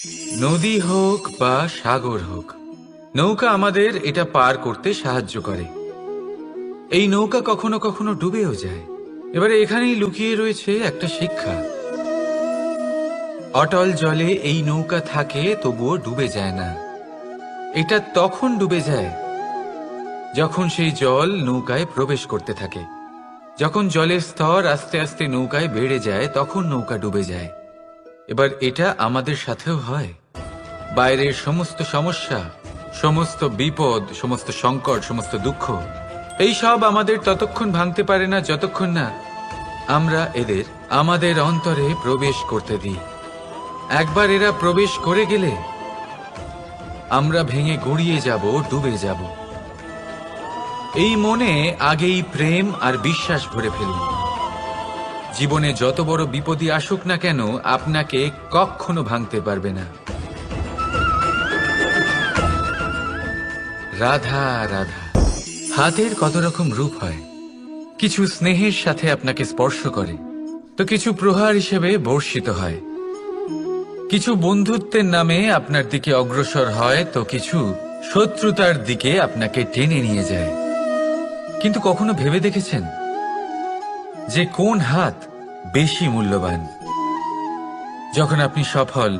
নদী হোক বা সাগর হোক, নৌকা আমাদের এটা পার করতে সাহায্য করে। এই নৌকা কখনো কখনো ডুবেও যায়। এবারে এখানেই লুকিয়ে রয়েছে একটা শিক্ষা। অটল জলে এই নৌকা থাকে, তবুও ডুবে যায় না। এটা তখন ডুবে যায় যখন সেই জল নৌকায় প্রবেশ করতে থাকে। যখন জলের স্তর আস্তে আস্তে নৌকায় বেড়ে যায়, তখন নৌকা ডুবে যায়। এবার এটা আমাদের সাথেও হয়। বাইরের সমস্ত সমস্যা, সমস্ত বিপদ, সমস্ত সংকট, সমস্ত দুঃখ, এই সব আমাদের ততক্ষণ ভাঙতে পারে না যতক্ষণ না আমরা এদের আমাদের অন্তরে প্রবেশ করতে দিই। একবার এরা প্রবেশ করে গেলে আমরা ভেঙে গড়িয়ে যাব, ডুবে যাব। এই মনে আগেই প্রেম আর বিশ্বাস ভরে ফেলুন। জীবনে যত বড় বিপদই আসুক না কেন, আপনাকে কখনো ভাঙতে পারবে না। রাধা রাধা। হাতের কত রকম রূপ হয়। কিছু স্নেহের সাথে আপনাকে স্পর্শ করে, তো কিছু প্রহার হিসেবে বর্ষিত হয়। কিছু বন্ধুত্বের নামে আপনার দিকে অগ্রসর হয়, তো কিছু শত্রুতার দিকে আপনাকে টেনে নিয়ে যায়। কিন্তু কখনো ভেবে দেখেছেন যে কোন হাত বেশি মূল্যবান? যখন আপনি সফল,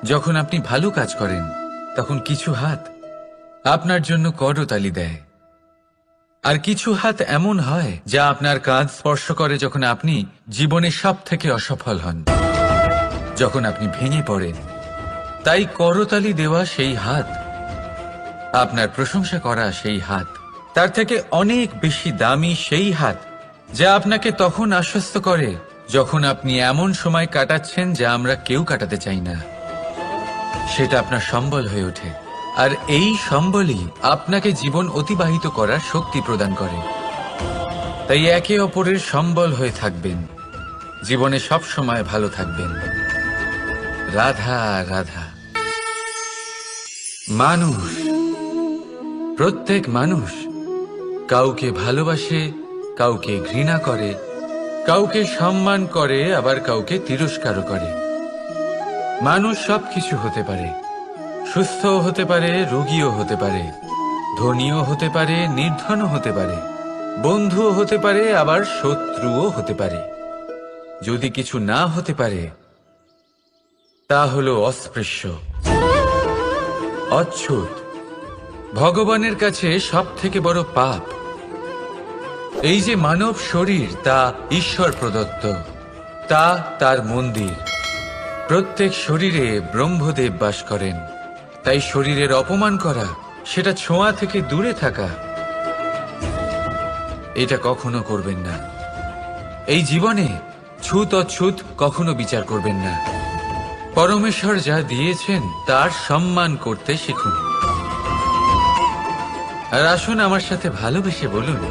যখন আপনি ভালো কাজ করেন, তখন কিছু হাত আপনার জন্য করতালি দেয়। আর কিছু হাত এমন হয় যা আপনার কাঁধ স্পর্শ করে যখন আপনি জীবনে সব থেকে অসফল হন, যখন আপনি ভেঙে পড়েন। তাই করতালি দেওয়া সেই হাত, আপনার প্রশংসা করা সেই হাত, তার থেকে অনেক বেশি দামি সেই হাত যা আপনাকে তখন আশ্বস্ত করে যখন আপনি এমন সময় কাটাচ্ছেন যা আমরা কেউ কাটাতে চাই না। সেটা আপনার সম্বল হয়ে ওঠে, আর এই সম্বলই আপনাকে জীবন অতিবাহিত করার শক্তি প্রদান করে। তাই একে অপরের সম্বল হয়ে থাকবেন, জীবনে সব সময় ভালো থাকবেন। রাধা রাধা। মানুষ, প্রত্যেক মানুষ কাউকে ভালোবাসে, কাউকে ঘৃণা করে, কাউকে সম্মান করে, আবার কাউকে তিরস্কারও করে। মানুষ সবকিছু হতে পারে, সুস্থও হতে পারে, রোগীও হতে পারে, ধনীও হতে পারে, নির্ধনও হতে পারে, বন্ধুও হতে পারে, আবার শত্রুও হতে পারে। যদি কিছু না হতে পারে তা হলো অস্পৃশ্য, অচ্ছুত। ভগবানের কাছে সব থেকে বড় পাপ এই যে মানব শরীর, তা ঈশ্বর প্রদত্ত, তা তার মন্দির। প্রত্যেক শরীরে ব্রহ্মদেব বাস করেন। তাই শরীরের অপমান করা, সেটা ছোঁয়া থেকে দূরে থাকা, এটা কখনো করবেন না। এই জীবনে ছুত অছুত কখনো বিচার করবেন না। পরমেশ্বর যা দিয়েছেন তার সম্মান করতে শিখুন। আর আসুন আমার সাথে ভালোবেসে বলুন,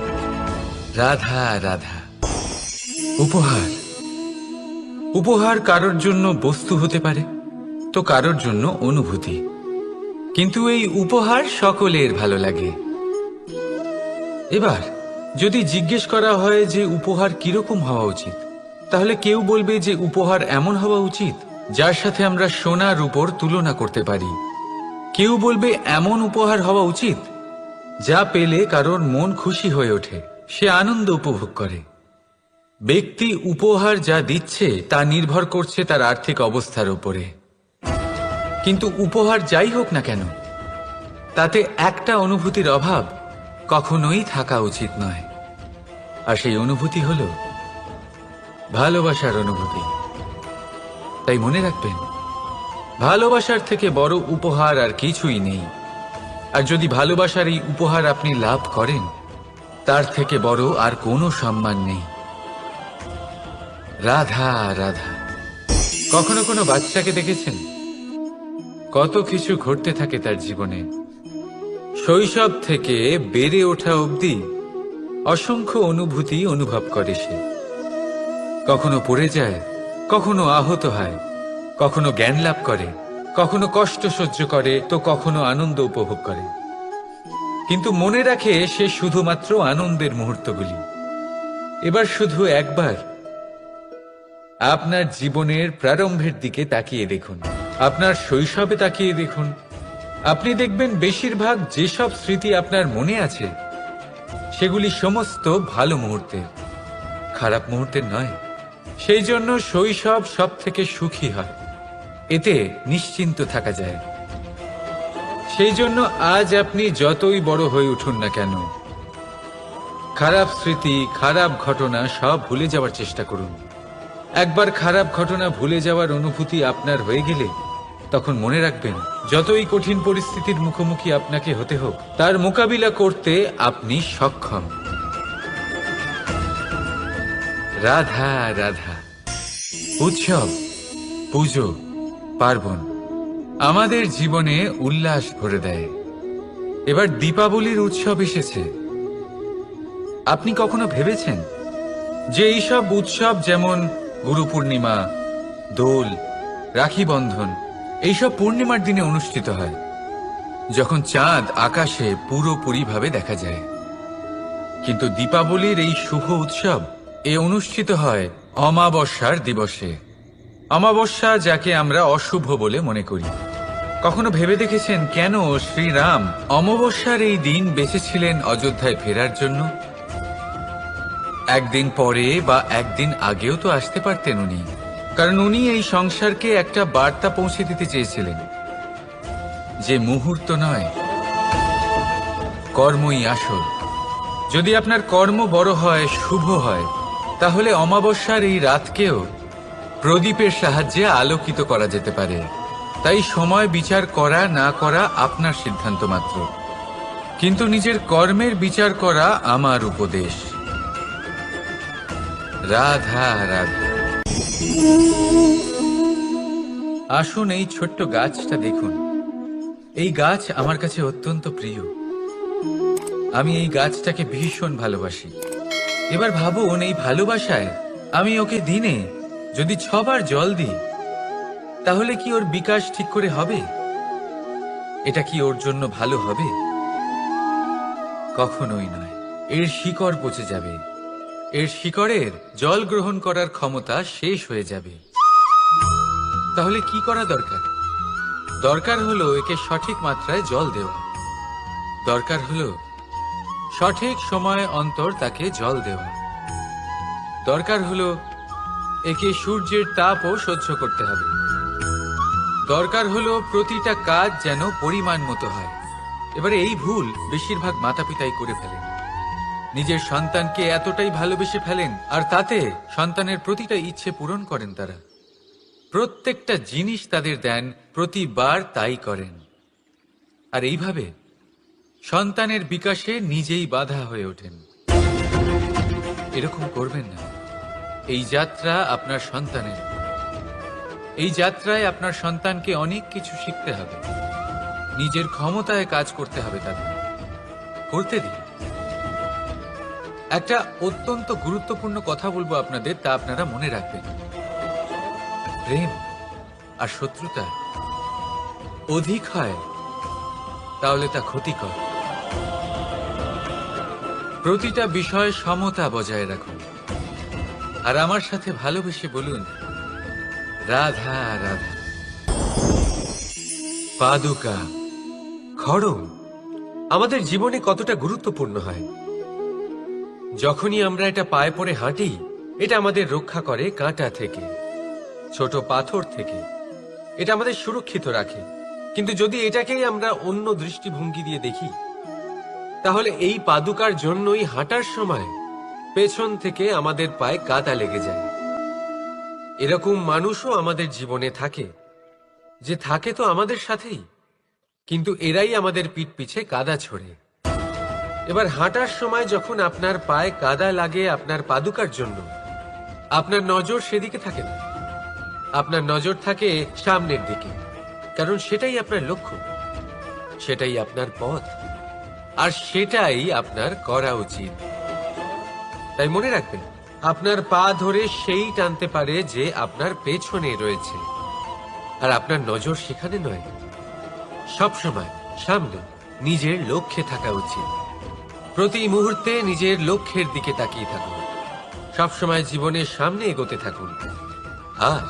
রাধা রাধা। উপহার, উপহার কারোর জন্য বস্তু হতে পারে, তো কারোর জন্য অনুভূতি। কিন্তু এই উপহার সকলের ভালো লাগে। এবার যদি জিজ্ঞেস করা হয় যে উপহার কিরকম হওয়া উচিত, তাহলে কেউ বলবে যে উপহার এমন হওয়া উচিত যার সাথে আমরা সোনার উপর তুলনা করতে পারি। কেউ বলবে এমন উপহার হওয়া উচিত যা পেলে কারোর মন খুশি হয়ে ওঠে, সে আনন্দ উপভোগ করে। ব্যক্তি উপহার যা দিচ্ছে তা নির্ভর করছে তার আর্থিক অবস্থার উপরে। কিন্তু উপহার যাই হোক না কেন, তাতে একটা অনুভূতির অভাব কখনোই থাকা উচিত নয়। আর সেই অনুভূতি হলো ভালোবাসার অনুভূতি। তাই মনে রাখবেন, ভালোবাসার থেকে বড় উপহার আর কিছুই নেই। আর যদি ভালোবাসার এই উপহার আপনি লাভ করেন, তার থেকে বড় আর কোনো সম্মান নেই। রাধা রাধা। কখনো কোনো বাচ্চাকে দেখেছেন? কত কিছু ঘটতে থাকে তার জীবনে। শৈশব থেকে বেড়ে ওঠা অবধি অসংখ্য অনুভূতি অনুভব করে সে। কখনো পড়ে যায়, কখনো আহত হয়, কখনো জ্ঞান লাভ করে, কখনো কষ্ট সহ্য করে, তো কখনো আনন্দ উপভোগ করে। কিন্তু মনে রাখে সে শুধুমাত্র আনন্দের মুহূর্তগুলি। এবার শুধু একবার আপনার জীবনের প্রারম্ভের দিকে তাকিয়ে দেখুন। আপনার শৈশবে তাকিয়ে দেখুন, আপনি দেখবেন বেশিরভাগ যেসব স্মৃতি আপনার মনে আছে সেগুলি সমস্ত ভালো মুহূর্তের, খারাপ মুহূর্তের নয়। সেই জন্য শৈশব সব থেকে সুখী হয়, এতে নিশ্চিন্ত থাকা যায়। সেই জন্য আজ আপনি যতই বড় হয়ে উঠুন না কেন, খারাপ স্মৃতি, খারাপ ঘটনা সব ভুলে যাওয়ার চেষ্টা করুন। একবার খারাপ ঘটনা ভুলে যাওয়ার অনুভূতি আপনার হয়ে গেলে তখন মনে রাখবেন, যতই কঠিন পরিস্থিতির মুখোমুখি আপনাকে হতে হোক, তার মোকাবিলা করতে আপনি সক্ষম। রাধা রাধা। উৎসব, পুজো, পার্বণ আমাদের জীবনে উল্লাস ভরে দেয়। এবার দীপাবলির উৎসব এসেছে। আপনি কখনো ভেবেছেন যে এইসব উৎসব যেমন গুরু পূর্ণিমা, দোল, রাখি বন্ধন এইসব পূর্ণিমার দিনে অনুষ্ঠিত হয়, যখন চাঁদ আকাশে পুরোপুরিভাবে দেখা যায়। কিন্তু দীপাবলির এই শুভ উৎসব অনুষ্ঠিত হয় অমাবস্যার দিবসে। অমাবস্যা, যাকে আমরা অশুভ বলে মনে করি। কখনো ভেবে দেখেছেন কেন শ্রীরাম অমাবস্যার এই দিন বেঁচেছিলেন অযোধ্যায় ফেরার জন্য? একদিন পরে বা একদিন আগেও তো আসতে পারতেন উনি, কারণ উনি এই সংসারকে একটা বার্তা পৌঁছে দিতে চেয়েছিলেন যে মুহূর্ত নয়, কর্মই আসল। যদি আপনার কর্ম বড় হয়, শুভ হয়, তাহলে অমাবস্যার এই রাতকেও প্রদীপের সাহায্যে আলোকিত করা যেতে পারে। তাই সময় বিচার করা না করা আপনার সিদ্ধান্ত মাত্র, কিন্তু নিজের কর্মের বিচার করা আমার উপদেশ। রাধা রাধা। আসুন এই ছোট্ট গাছটা দেখুন। এই গাছ আমার কাছে অত্যন্ত প্রিয়। আমি এই গাছটাকে ভীষণ ভালোবাসি। এবার ভাবুন, এই ভালোবাসায় আমি ওকে দিনে যদি 6 বার জল দিই, তাহলে কি ওর বিকাশ ঠিক করে হবে? এটা কি ওর জন্য ভালো হবে? কখনোই নয়। এর শিকড় পচে যাবে, এর শিকড়ের জল গ্রহণ করার ক্ষমতা শেষ হয়ে যাবে। তাহলে কি করা দরকার? দরকার হলো একে সঠিক মাত্রায় জল দেওয়া। দরকার হলো সঠিক সময় অন্তর তাকে জল দেওয়া। দরকার হলো একে সূর্যের তাপও সহ্য করতে হবে। দরকার হলো প্রতিটা কাজ যেন পরিমাণ মতো হয়। এবারে এই ভুল বেশিরভাগ মাতাপিতাই করে ফেলেন। নিজের সন্তানকে এতটাই ভালোবেসে ফেলেন, আর তাতে সন্তানের প্রতিটা ইচ্ছে পূরণ করেন। তারা প্রত্যেকটা জিনিস তাদের দেন, প্রতিবার তাই করেন। আর এইভাবে সন্তানের বিকাশে নিজেই বাধা হয়ে ওঠেন। এরকম করবেন না। এই যাত্রা আপনার সন্তানের। এই যাত্রায় আপনার সন্তানকে অনেক কিছু শিখতে হবে। নিজের ক্ষমতায় কাজ করতে হবে তাদের। করতে দিন। একটা অত্যন্ত গুরুত্বপূর্ণ কথা বলবো আপনাদের, তা আপনারা মনে রাখবেন। প্রেম আর শত্রুতা অধিক হয় তাহলে তা ক্ষতিকর। প্রতিটা বিষয়ে সমতা বজায় রাখুন। আর আমার সাথে ভালোবেসে বলুন, রাধা রাধা। পাদুকা, খড়ম আমাদের জীবনে কতটা গুরুত্বপূর্ণ হয়। যখনই আমরা এটা পায়ে পড়ে হাঁটি, এটা আমাদের রক্ষা করে কাঁটা থেকে, ছোট পাথর থেকে। এটা আমাদের সুরক্ষিত রাখে। কিন্তু যদি এটাকেই আমরা অন্য দৃষ্টিভঙ্গি দিয়ে দেখি, তাহলে এই পাদুকার জন্যই হাঁটার সময় পেছন থেকে আমাদের পায়ে কাদা লেগে যায়। এরকম মানুষও আমাদের জীবনে থাকে, যে থাকে তো আমাদের সাথেই, কিন্তু এরাই আমাদের পিঠ পিছে কাদা ছোড়ে। এবার হাঁটার সময় যখন আপনার পায়ে কাদা লাগে আপনার পাদুকার জন্য, আপনার নজর সেদিকে থাকে না, আপনার নজর থাকে সামনের দিকে, কারণ সেটাই আপনার লক্ষ্য, সেটাই আপনার পথ, আর সেটাই আপনার করা উচিত। তাই মনে রাখবেন, আপনার পা ধরে সেই টানতে পারে যে আপনার পেছনে রয়েছে, আর আপনার নজর সেখানে নয়। সবসময় সামনে নিজের লক্ষ্যে থাকা উচিত। প্রতি মুহূর্তে নিজের লক্ষ্যের দিকে তাকিয়ে থাকুন। সবসময় জীবনের সামনে এগোতে থাকুন। আর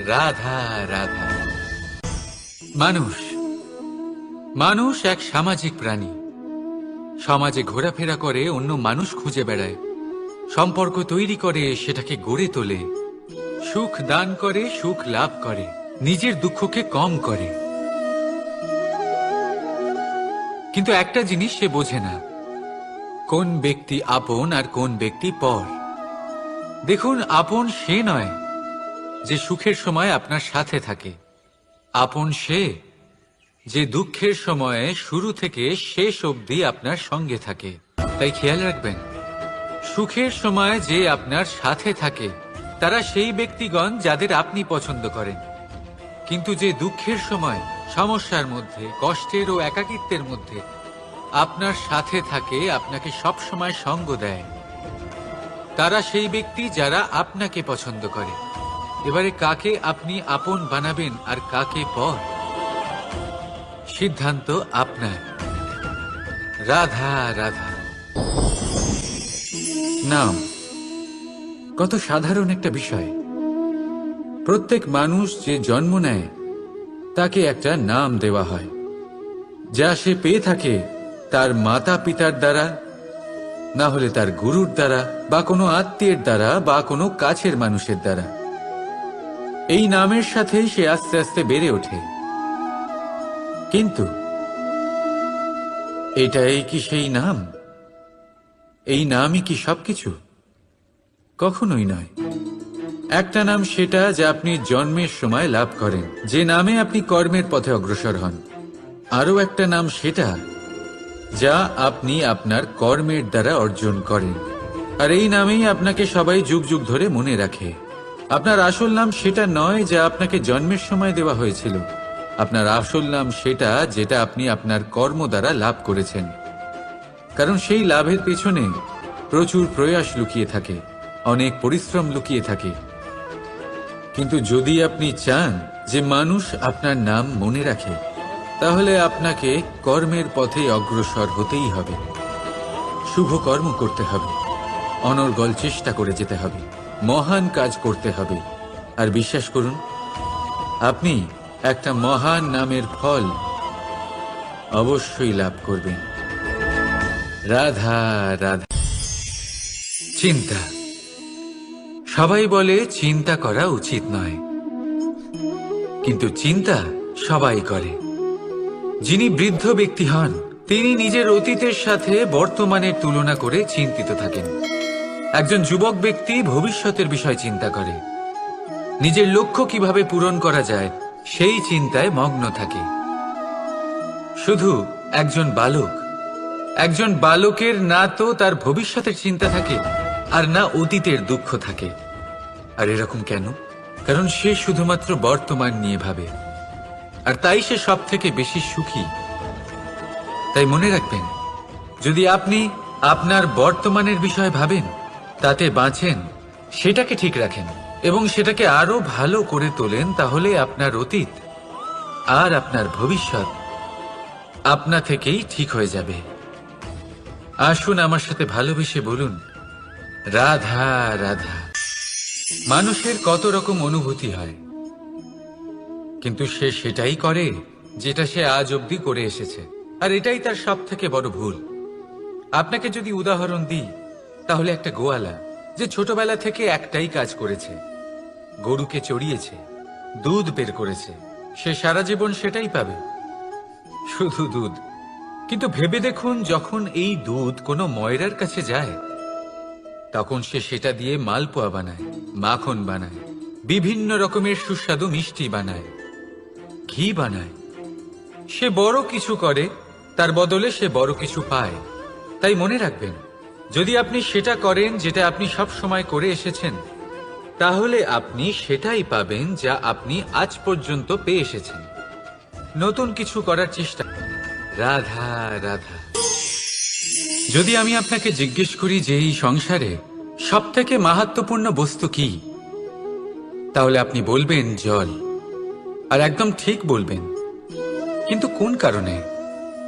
রাধা রাধা। মানুষ মানুষ এক সামাজিক প্রাণী। সমাজে ঘোরাফেরা করে, অন্য মানুষ খুঁজে বেড়ায়, সম্পর্ক তৈরি করে, সেটাকে গড়ে তোলে, সুখ দান করে, সুখ লাভ করে, নিজের দুঃখকে কম করে। কিন্তু একটা জিনিস সে বোঝে না, কোন ব্যক্তি আপন আর কোন ব্যক্তি পর। দেখুন, আপন সে নয় যে সুখের সময় আপনার সাথে থাকে। আপন সে যে দুঃখের সময়ে শুরু থেকে শেষ অবধি আপনার সঙ্গে থাকে। তাই খেয়াল রাখবেন, সুখের সময় যে আপনার সাথে থাকে তারা সেই ব্যক্তিগণ যাদের আপনি পছন্দ করেন। কিন্তু যে দুঃখের সময়, সমস্যার মধ্যে, কষ্টের ও একাকিত্বের মধ্যে আপনার সাথে থাকে, আপনাকে সব সময় সঙ্গ দেয়, তারা সেই ব্যক্তি যারা আপনাকে পছন্দ করে। এবারে কাকে আপনি আপন বানাবেন আর কাকে পর, সিদ্ধান্ত আপনার। রাধা রাধা। নাম কত সাধারণ একটা বিষয়। প্রত্যেক মানুষ যে জন্ম নেয় তাকে একটা নাম দেওয়া হয়, যা সে পেয়ে থাকে তার মাতা পিতার দ্বারা, না হলে তার গুরুর দ্বারা, বা কোনো আত্মীয়ের দ্বারা, বা কোনো কাছের মানুষের দ্বারা। এই নামের সাথেই সে আস্তে আস্তে বেড়ে ওঠে। কিন্তু এটাই কি সেই নাম? এই নামই কি সবকিছু? কখনোই নয়। একটা নাম সেটা যা আপনি জন্মের সময় লাভ করেন, যে নামে আপনি কর্মের পথে অগ্রসর হন। আরও একটা নাম সেটা যা আপনি আপনার কর্মের দ্বারা অর্জন করেন, আর এই নামেই আপনাকে সবাই যুগ যুগ ধরে মনে রাখে। আপনার আসল নাম সেটা নয় যা আপনাকে জন্মের সময় দেওয়া হয়েছিল। আপনার আসল নাম সেটা যেটা আপনি আপনার কর্ম দ্বারা লাভ করেছেন, কারণ সেই লাভের পেছনে প্রচুর প্রয়াস লুকিয়ে থাকে, অনেক পরিশ্রম লুকিয়ে থাকে। কিন্তু যদি আপনি চান যে মানুষ আপনার নাম মনে রাখে, তাহলে আপনাকে কর্মের পথে অগ্রসর হতেই হবে, শুভ কর্ম করতে হবে, অনর্গল চেষ্টা করে যেতে হবে, মহান কাজ করতে হবে। আর বিশ্বাস করুন, আপনি একটা মহান নামের ফল অবশ্যই লাভ করবেন। রাধা রাধা। চিন্তা। সবাই বলে চিন্তা করা উচিত নয়, কিন্তু চিন্তা সবাই করে। যিনি বৃদ্ধ ব্যক্তি হন, তিনি নিজের অতীতের সাথে বর্তমানের তুলনা করে চিন্তিত থাকেন। একজন যুবক ব্যক্তি ভবিষ্যতের বিষয় চিন্তা করে, নিজের লক্ষ্য কিভাবে পূরণ করা যায় সেই চিন্তায় মগ্ন থাকে। শুধু একজন বালকের না তো তার ভবিষ্যতের চিন্তা থাকে, আর না অতীতের দুঃখ থাকে। আর এরকম কেন? কারণ সে শুধুমাত্র বর্তমান নিয়ে ভাবে, আর তাই সে সব থেকে বেশি সুখী। তাই মনে রাখবেন, যদি আপনি আপনার বর্তমানের বিষয় ভাবেন, তাতে বাঁচেন, সেটাকে ঠিক রাখেন এবং সেটাকে আরো ভালো করে তোলেন, তাহলে আপনার অতীত আর আপনার ভবিষ্যৎ আপনা থেকেই ঠিক হয়ে যাবে। আসুন আমার সাথে ভালোবেসে বলুন, রাধা রাধা। মানুষের কত রকম অনুভূতি হয়, কিন্তু সে সেটাই করে যেটা সে আজ অবধি করে এসেছে, আর এটাই তার সব থেকে বড় ভুল। আপনাকে যদি উদাহরণ দিই, তাহলে একটা গোয়ালা যে ছোটবেলা থেকে একটাই কাজ করেছে, গরুকে চড়িয়েছে, দুধ বের করেছে, সে সারা জীবন সেটাই পাবে, শুধু দুধ। কিন্তু ভেবে দেখুন, যখন এই দুধ কোনো ময়রার কাছে যায়, তখন সে সেটা দিয়ে মালপোয়া বানায়, মাখন বানায়, বিভিন্ন রকমের সুস্বাদু মিষ্টি বানায়, ঘি বানায়। সে বড় কিছু করে, তার বদলে সে বড় কিছু পায়। তাই মনে রাখবেন, যদি আপনি সেটা করেন যেটা আপনি সব সময় করে এসেছেন, তাহলে আপনি সেটাই পাবেন যা আপনি আজ পর্যন্ত পেয়ে এসেছেন। নতুন কিছু করার চেষ্টা। রাধা রাধা। যদি আমি আপনাকে জিজ্ঞেস করি যে এই সংসারে সব থেকে মাহাত্ম্যপূর্ণ বস্তু কি, তাহলে আপনি বলবেন জল। আর একদম ঠিক বলবেন। কিন্তু কোন কারণে?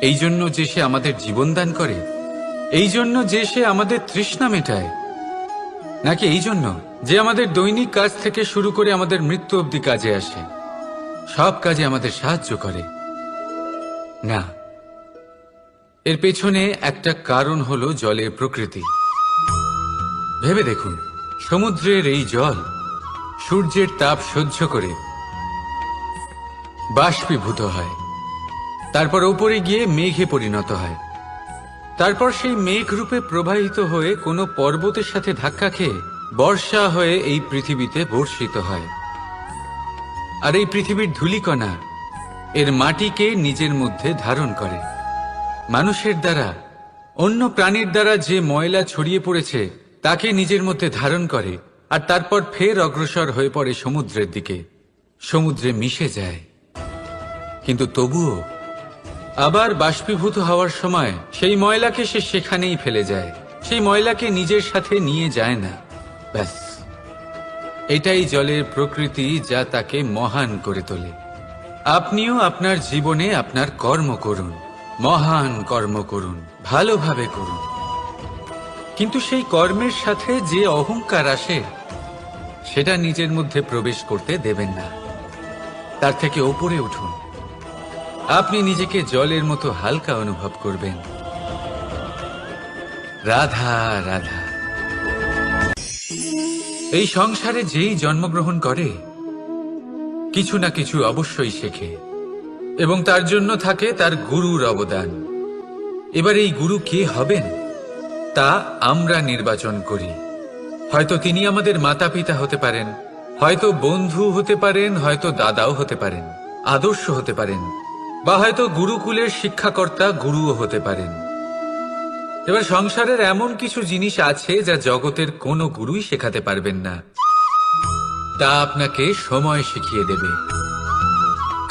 এই জন্য যে সে আমাদের জীবন দান করে, এই জন্য যে সে আমাদের তৃষ্ণা মেটায়, নাকি এই জন্য যে আমাদের দৈনিক কাজ থেকে শুরু করে আমাদের মৃত্যু অবধি কাজে আসে, সব কাজে আমাদের সাহায্য করে? না, এর পেছনে একটা কারণ হলো জলের প্রকৃতি। ভেবে দেখুন, সমুদ্রের এই জল সূর্যের তাপ সহ্য করে বাষ্পীভূত হয়, তারপর উপরে গিয়ে মেঘে পরিণত হয়, তারপর সেই মেঘ রূপে প্রবাহিত হয়ে কোনো পর্বতের সাথে ধাক্কা খেয়ে বর্ষা হয়ে এই পৃথিবীতে বর্ষিত হয়। আর এই পৃথিবীর ধূলিকণা এর মাটিকে নিজের মধ্যে ধারণ করে। মানুষের দ্বারা, অন্য প্রাণীর দ্বারা যে ময়লা ছড়িয়ে পড়েছে তাকে নিজের মধ্যে ধারণ করে, আর তারপর ফের অগ্রসর হয়ে পড়ে সমুদ্রের দিকে, সমুদ্রে মিশে যায়। কিন্তু তবুও আবার বাষ্পীভূত হওয়ার সময় সেই ময়লাকে সে সেখানেই ফেলে যায়, সেই ময়লাকে নিজের সাথে নিয়ে যায় না। ব্যাস, এটাই জলের প্রকৃতি, যা তাকে মহান করে তোলে। আপনিও আপনার জীবনে আপনার কর্ম করুন, মহান কর্ম করুন, ভালোভাবে করুন, কিন্তু সেই কর্মের সাথে যে অহংকার আসে সেটা নিজের মধ্যে প্রবেশ করতে দেবেন না। তার থেকে উপরে উঠুন, আপনি নিজেকে জলের মতো হালকা অনুভব করবেন। রাধা রাধা। এই সংসারে যেই জন্মগ্রহণ করে কিছু না কিছু অবশ্যই শেখে, এবং তার জন্য থাকে তার গুরুর অবদান। এবার এই গুরু কে হবেন তা আমরা নির্বাচন করি। হয়তো তিনি আমাদের মাতা পিতা হতে পারেন, হয়তো বন্ধু হতে পারেন, হয়তো দাদাও হতে পারেন, আদর্শ হতে পারেন, বা হয়তো গুরুকুলের শিক্ষাকর্তা গুরুও হতে পারেন। এবার সংসারের এমন কিছু জিনিস আছে যা জগতের কোনো গুরুই শেখাতে পারবেন না, তা আপনাকে সময় শিখিয়ে দেবে।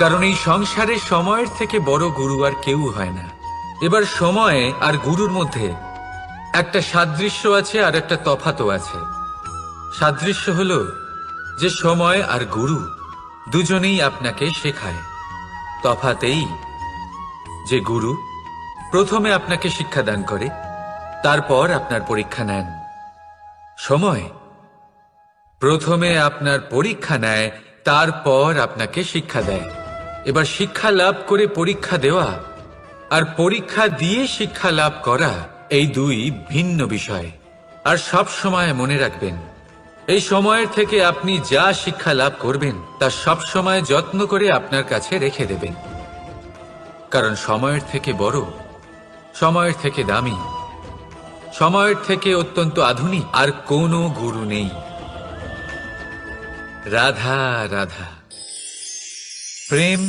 কারণ এই সংসারে সময়ের থেকে বড় গুরু আর কেউ হয় না। এবার সময় আর গুরুর মধ্যে একটা সাদৃশ্য আছে আর একটা তফাতও আছে। সাদৃশ্য হলো যে সময় আর গুরু দুজনেই আপনাকে শেখায়। তফাতেই যে গুরু প্রথমে আপনাকে শিক্ষাদান করে, তারপর আপনার পরীক্ষা নেন। সময় প্রথমে আপনার পরীক্ষা নেয়, তারপর আপনাকে শিক্ষা দেয়। এবার শিক্ষা লাভ করে পরীক্ষা দেওয়া আর পরীক্ষা দিয়ে শিক্ষা লাভ করা এই দুই ভিন্ন বিষয়। আর সব সময় মনে রাখবেন, এই সময়ের থেকে আপনি যা শিক্ষা লাভ করবেন তা সব সময় যত্ন করে আপনার কাছে রেখে দেবেন। কারণ সময়ের থেকে বড়, সময়ের থেকে দামি, সময়ের থেকে অত্যন্ত আধুনিক আর কোনো গুরু নেই। রাধা রাধা। প্রেম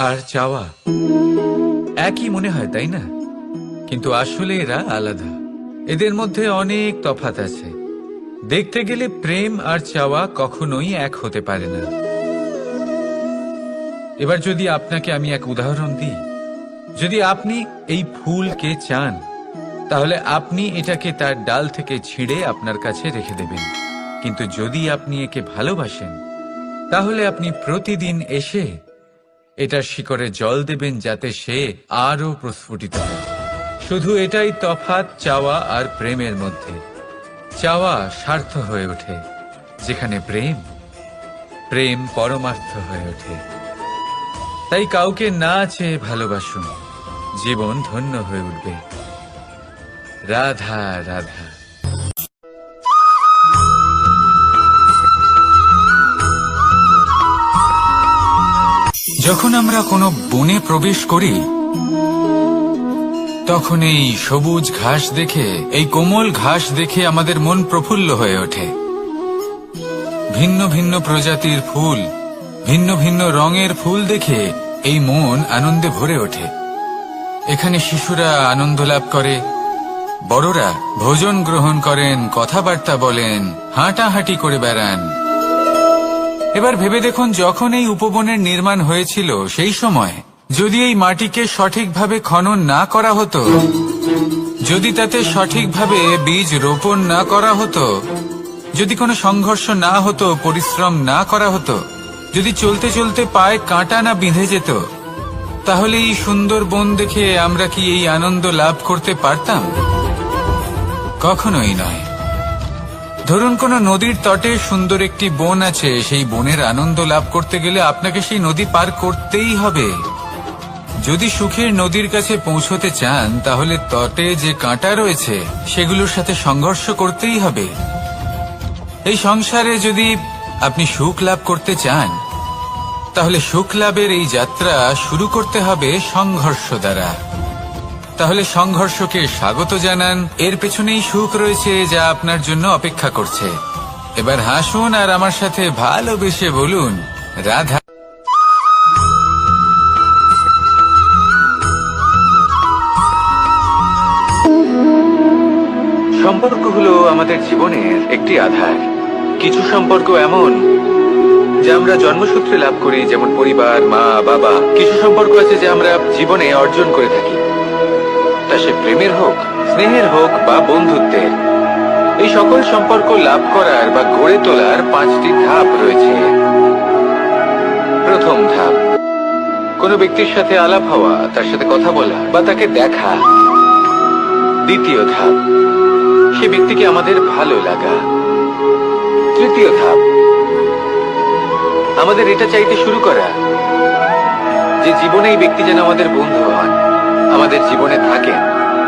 আর চাওয়া একই মনে হয়, তাই না? কিন্তু আসলে এরা আলাদা। এদের মধ্যে অনেক তফাৎ আছে। দেখতে গেলে প্রেম আর চাওয়া কখনোই এক হতে পারে না। এবার যদি আপনাকে আমি এক উদাহরণ দিই, যদি আপনি এই ফুলকে চান, তাহলে আপনি এটাকে তার ডাল থেকে ছিঁড়ে আপনার কাছে রেখে দেবেন। কিন্তু যদি আপনি একে ভালোবাসেন, তাহলে আপনি প্রতিদিন এসে এটার শিকড়ে জল দেবেন, যাতে সে আরো প্রস্ফুটিত হয়। শুধু এটাই তফাৎ চাওয়া আর প্রেমের মধ্যে। চাওয়া স্বার্থ হয়ে ওঠে, যেখানে প্রেম প্রেম পরমার্থ হয়ে ওঠে। তাই কাউকে না চেয়ে ভালোবাসুন, জীবন ধন্য হয়ে উঠবে। রাধা রাধা। যখন আমরা কোনো বনে প্রবেশ করি, তখন এই সবুজ ঘাস দেখে, এই কোমল ঘাস দেখে আমাদের মন প্রফুল্ল হয়ে ওঠে। ভিন্ন ভিন্ন প্রজাতির ফুল, ভিন্ন ভিন্ন রঙের ফুল দেখে এই মন আনন্দে ভরে ওঠে। এখানে শিশুরা আনন্দ লাভ করে, বড়রা ভোজন গ্রহণ করেন, কথাবার্তা বলেন, হাঁটাহাঁটি করে বেড়ান। এবার ভেবে দেখুন, যখন এই উপবনের নির্মাণ হয়েছিল সেই সময় যদি এই মাটিকে সঠিকভাবে খনন না করা হতো, যদি তাতে সঠিকভাবে বীজ রোপণ না করা হতো, যদি কোনো সংঘর্ষ না হতো, পরিশ্রম না করা হতো, যদি চলতে চলতে পায়ে কাঁটা না বিঁধে যেত, তাহলে এই সুন্দর বন দেখে আমরা কি এই আনন্দ লাভ করতে পারতাম? কখনোই নয়। ধরুন কোনো নদীর তটে সুন্দর একটি বন আছে, সেই বনের আনন্দ লাভ করতে গেলে আপনাকে সেই নদী পার করতেই হবে। যদি সুখের নদীর কাছে পৌঁছতে চান তাহলে তটে যে কাঁটা রয়েছে সেগুলোর সাথে সংঘর্ষ করতেই হবে। এই সংসারে যদি আপনি সুখ লাভ করতে চান তাহলে সুখ লাভের এই যাত্রা শুরু করতে হবে সংঘর্ষ দ্বারা। তাহলে সংঘর্ষকে স্বাগত জানান, এর পেছনেই সুখ রয়েছে যা আপনার জন্য অপেক্ষা করছে। এবার হাসুন আর আমার সাথে ভালোবেসে বলুন, রাধা। সম্পর্ক হলো আমাদের জীবনের একটি আধার। কিছু সম্পর্ক এমন যা আমরা জন্মসূত্রে লাভ করি, যেমন পরিবার, মা, বাবা। কিছু সম্পর্ক আছে যা আমরা জীবনে অর্জন করে থাকি, তা সে প্রেমের হোক, স্নেহের হোক বা বন্ধুত্বের। এই সকল সম্পর্ক লাভ করার বা গড়ে তোলার 5টি ধাপ রয়েছে। প্রথম ধাপ, কোনো ব্যক্তির সাথে আলাপ হওয়া, তার সাথে কথা বলা বা তাকে দেখা। দ্বিতীয় ধাপ, সে ব্যক্তিকে আমাদের ভালো লাগা। তৃতীয় ধাপ, আমাদের এটা চাইতে শুরু করা যে জীবনে এই ব্যক্তি যেন আমাদের বন্ধু হন, আমাদের জীবনে থাকেন,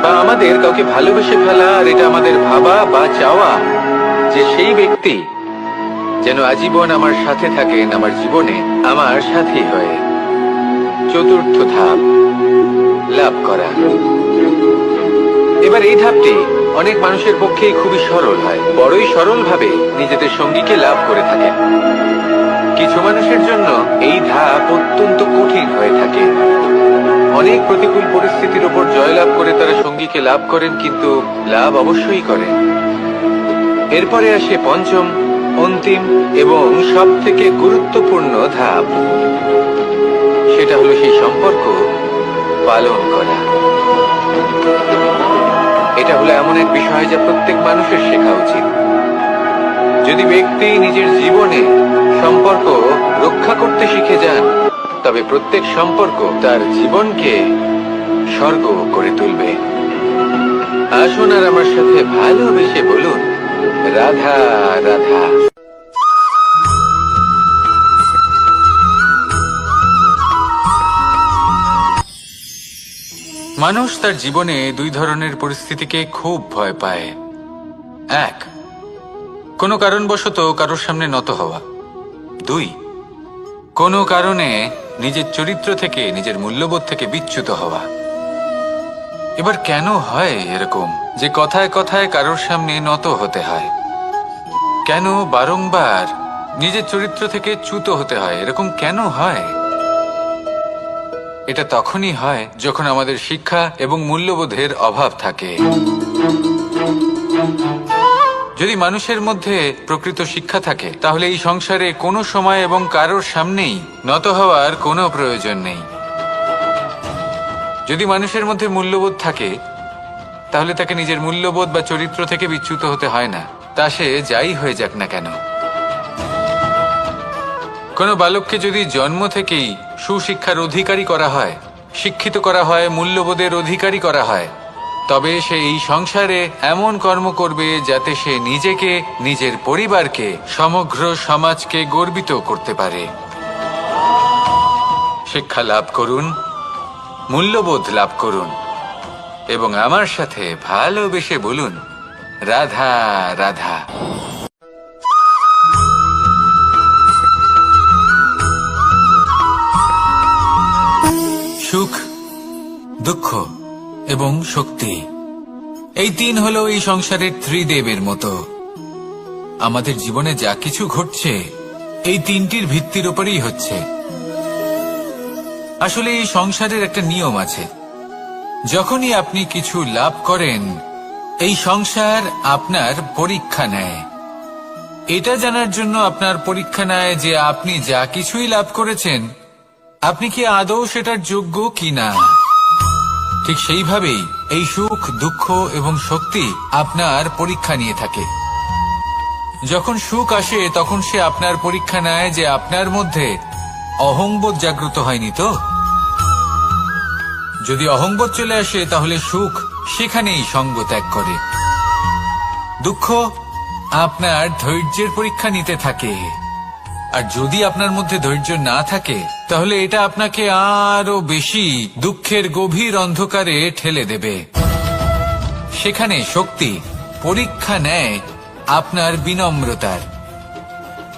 বা আমাদের কাউকে ভালোবেসে ফেলা। আর এটা আমাদের ভাবা বা চাওয়া যে সেই ব্যক্তি যেন আজীবন আমার সাথে থাকেন, আমার জীবনে আমার সাথী হয়ে। চতুর্থ ধাপ, লাভ করা। এবার এই ধাপটি অনেক মানুষের পক্ষেই খুবই সরল হয়, বড়ই সরল ভাবে নিজেদের সঙ্গীকে লাভ করে থাকেন। কিছু মানুষের জন্য এই ধাপ অত্যন্ত কঠিন হয়ে থাকে। অনেক প্রতিকূল পরিস্থিতির উপর জয়লাভ করে তারা সঙ্গীকে লাভ করেন, কিন্তু লাভ অবশ্যই করেন। এরপরে আসে পঞ্চম, অন্তিম এবং সব থেকে গুরুত্বপূর্ণ ধাপ। সেটা হলো সেই সম্পর্ক পালন করা। এটা হলো এমন এক বিষয় যা প্রত্যেক মানুষের শেখা উচিত। যদি ব্যক্তি নিজের জীবনে সম্পর্ক রক্ষা করতে শিখে যান, তবে প্রত্যেক সম্পর্ক তার জীবনকে স্বর্গ করে তুলবে। আসুন আর আমার সাথে ভালোবেসে বলুন, রাধা রাধা। মানুষ তার জীবনে দুই ধরনের পরিস্থিতিকে খুব ভয় পায়। এক, কোনো কারণবশত কারোর সামনে নত হওয়া। দুই, কোনো কারণে নিজের চরিত্র থেকে, নিজের মূল্যবোধ থেকে বিচ্যুত হওয়া। এবার কেন হয় এরকম যে কথায় কথায় কারোর সামনে নত হতে হয়? কেন বারংবার নিজের চরিত্র থেকে চ্যুত হতে হয়? এরকম কেন হয়? এটা তখনই হয় যখন আমাদের শিক্ষা এবং মূল্যবোধের অভাব থাকে। যদি মানুষের মধ্যে প্রকৃত শিক্ষা থাকে তাহলে এই সংসারে কোনো সময় এবং কারোর সামনেই নত হওয়ার কোনো প্রয়োজন নেই। যদি মানুষের মধ্যে মূল্যবোধ থাকে তাহলে তাকে নিজের মূল্যবোধ বা চরিত্র থেকে বিচ্যুত হতে হয় না, তা সে যাই হয়ে যাক না কেন। কোনো বালককে যদি জন্ম থেকেই সুশিক্ষার অধিকারী করা হয়, শিক্ষিত করা হয়, মূল্যবোধের অধিকারী করা হয়, তবে সে এই সংসারে এমন কর্ম করবে যাতে সে নিজেকে, নিজের পরিবারকে, সমগ্র সমাজকে গর্বিত করতে পারে। শিক্ষা লাভ করুন, মূল্যবোধ লাভ করুন এবং আমার সাথে ভালোবেসে বলুন, রাধা রাধা। সুখ, দুঃখ এবং শক্তি, এই তিন হলো এই সংসারের ত্রিদেবের মতো। আমাদের জীবনে যা কিছু ঘটছে এই তিনটির ভিত্তির উপরেই হচ্ছে। আসলে এই সংসারের একটা নিয়ম আছে, যখনই আপনি কিছু লাভ করেন এই সংসার আপনার পরীক্ষা নেয়। এটা জানার জন্য আপনার পরীক্ষা নেয় যে আপনি যা কিছুই লাভ করেছেন আপনি কি আদৌ সেটার যোগ্য কিনা। ঠিক সেইভাবেই এই সুখ, দুঃখ এবং শক্তি আপনার পরীক্ষা নিয়ে থাকে। যখন সুখ আসে তখন সে আপনার পরীক্ষা নেয় যে আপনার মধ্যে অহংবোধ জাগ্রত হয়নি তো। যদি অহংবোধ চলে আসে তাহলে সুখ সেখানেই সঙ্গ ত্যাগ করে। দুঃখ আপনার ধৈর্যের পরীক্ষা নিতে থাকে। আর যদি আপনার মধ্যে ধৈর্য না থাকে তাহলে এটা আপনাকে আরো বেশি দুঃখের গভীর অন্ধকারে ঠেলে দেবে। সেখানে শক্তি পরীক্ষা নেয় আপনার বিনম্রতার।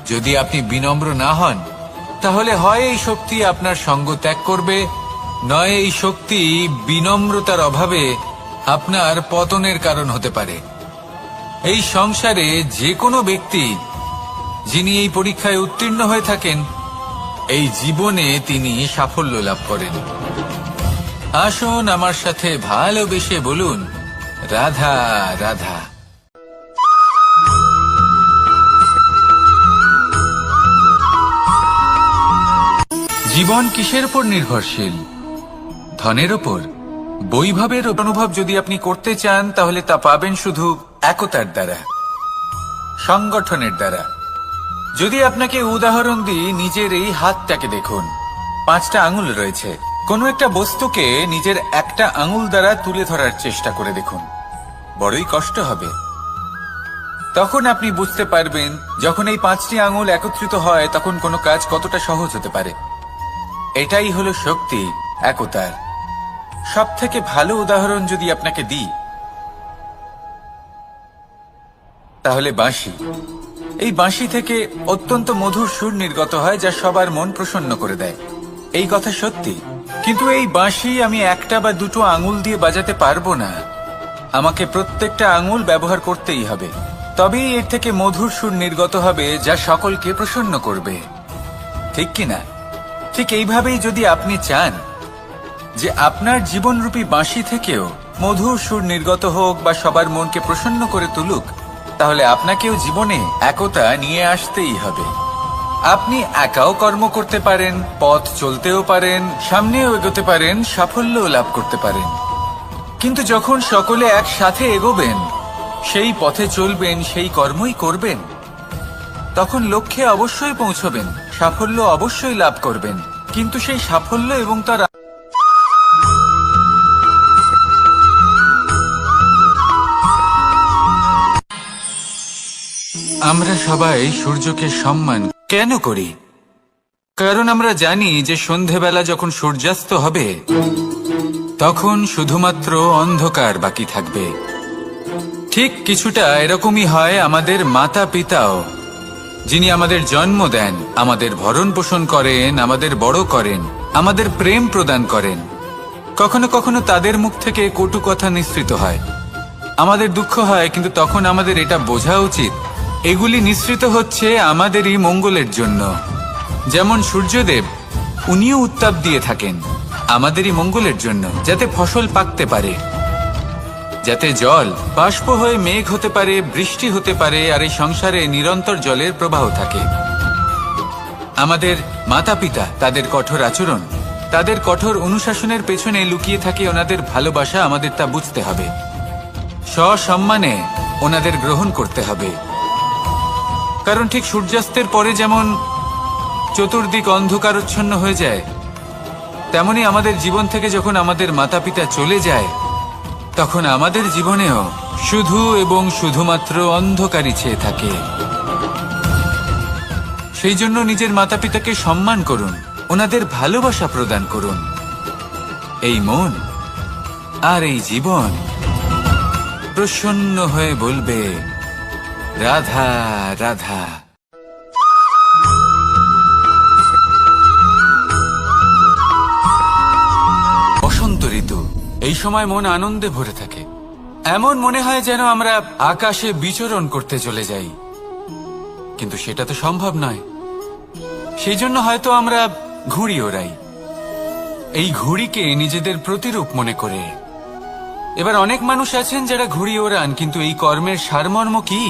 যদি আপনি বিনম্র না হন তাহলে হয় এই শক্তি আপনার সঙ্গ ত্যাগ করবে, নয় এই শক্তি বিনম্রতার অভাবে আপনার পতনের কারণ হতে পারে। এই সংসারে যে কোনো ব্যক্তি যিনি এই পরীক্ষায় উত্তীর্ণ হয়ে থাকেন, এই জীবনে তিনি সাফল্য লাভ করেন। আসুন আমার সাথে ভালোবেসে বলুন, রাধা রাধা। জীবন কিসের উপর নির্ভরশীল? ধনের ওপর? বৈভবের অনুভব যদি আপনি করতে চান তাহলে তা পাবেন শুধু একতার দ্বারা, সংগঠনের দ্বারা। যদি আপনাকে উদাহরণ দিই, নিজের এই হাতটাকে দেখুন, 5টা আঙুল রয়েছে। কোনো একটা বস্তুকে নিজের একটা আঙুল দ্বারা তুলে ধরার চেষ্টা করে দেখুন, বড়ই কষ্ট হবে। তখন আপনি বুঝতে পারবেন যখন এই 5টি আঙুল একত্রিত হয় তখন কোনো কাজ কতটা সহজ হতে পারে। এটাই হলো শক্তি, একতার। সব থেকে ভালো উদাহরণ যদি আপনাকে দিই তাহলে বাঁশি। এই বাঁশি থেকে অত্যন্ত মধুর সুর নির্গত হয় যা সবার মন প্রসন্ন করে দেয়। এই কথা সত্যি, কিন্তু এই বাঁশি আমি একটা বা দুটো আঙুল দিয়ে বাজাতে পারবো না। আমাকে প্রত্যেকটা আঙুল ব্যবহার করতেই হবে, তবেই এর থেকে মধুর সুর নির্গত হবে যা সকলকে প্রসন্ন করবে, ঠিক কিনা? ঠিক এইভাবেই যদি আপনি চান যে আপনার জীবনরূপী বাঁশি থেকেও মধুর সুর নির্গত হোক বা সবার মনকে প্রসন্ন করে তুলুক, তাহলে আপনাকেও জীবনে একতা নিয়ে আসতেই হবে। আপনি একাও কর্ম করতে পারেন, পথ চলতেও পারেন, সামনেও এগোতে পারেন, সাফল্যও লাভ করতে পারেন। কিন্তু যখন সকলে একসাথে এগোবেন, সেই পথে চলবেন, সেই কর্মই করবেন, তখন লক্ষ্যে অবশ্যই পৌঁছবেন, সাফল্য অবশ্যই লাভ করবেন। কিন্তু সেই সাফল্য এবং তার আমরা সবাই সূর্যকে সম্মান কেন করি? কারণ আমরা জানি যে সন্ধেবেলা যখন সূর্যাস্ত হবে তখন শুধুমাত্র অন্ধকার বাকি থাকবে। ঠিক কিছুটা এরকমই হয় আমাদের মাতা পিতাও, যিনি আমাদের জন্ম দেন, আমাদের ভরণ পোষণ করেন, আমাদের বড় করেন, আমাদের প্রেম প্রদান করেন। কখনো কখনো তাদের মুখ থেকে কটু কথা নিঃসৃত হয়, আমাদের দুঃখ হয়, কিন্তু তখন আমাদের এটা বোঝা উচিত এগুলি নিঃসৃত হচ্ছে আমাদেরই মঙ্গলের জন্য। যেমন সূর্যদেব, উনিও উত্তাপ দিয়ে থাকেন আমাদেরই মঙ্গলের জন্য, যাতে ফসল পাকতে পারে, যাতে জল বাষ্প হয়ে মেঘ হতে পারে, বৃষ্টি হতে পারে, আর এই সংসারে নিরন্তর জলের প্রবাহ থাকে। আমাদের মাতা পিতা, তাদের কঠোর আচরণ, তাদের কঠোর অনুশাসনের পেছনে লুকিয়ে থাকে ওনাদের ভালোবাসা। আমাদের তা বুঝতে হবে, সসম্মানে ওনাদের গ্রহণ করতে হবে। কারণ ঠিক সূর্যাস্তের পরে যেমন চতুর্দিক অন্ধকারচ্ছন্ন হয়ে যায়, তেমনি আমাদের জীবন থেকে যখন আমাদের মাতা পিতা চলে যায় তখন আমাদের জীবনেও শুধু এবং শুধুমাত্র অন্ধকারই ছেয়ে থাকে। সেই জন্য নিজের মাতা পিতাকে সম্মান করুন, ওনাদের ভালোবাসা প্রদান করুন। এই মন আর এই জীবন প্রসন্ন হয়ে বলবে, রাধা রাধা। বসন্ত ঋতু, এই সময় মন আনন্দে ভরে থাকে। এমন মনে হয় যেন আমরা আকাশে বিচরণ করতে চলে যাই, কিন্তু সেটা তো সম্ভব নয়। সেই জন্য হয়তো আমরা ঘুড়ি ওড়াই, এই ঘুড়িকে নিজেদের প্রতিরূপ মনে করে। এবার অনেক মানুষ আছেন যারা ঘুড়ি ওড়ান, কিন্তু এই কর্মের সারমর্ম কি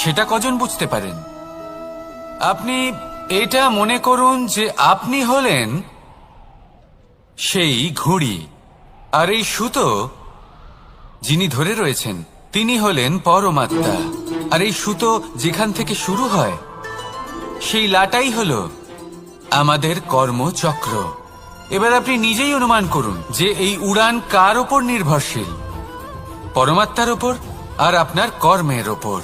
সেটা কজন বুঝতে পারেন? আপনি এটা মনে করুন যে আপনি হলেন সেই ঘুড়ি, আর এই সুতো যিনি ধরে রয়েছেন তিনি হলেন পরমাত্মা। আর এই সুতো যেখান থেকে শুরু হয় সেই লাটাই হলো আমাদের কর্মচক্র। এবার আপনি নিজেই অনুমান করুন যে এই উড়ান কার ওপর নির্ভরশীল, পরমাত্মার ওপর আর আপনার কর্মের ওপর।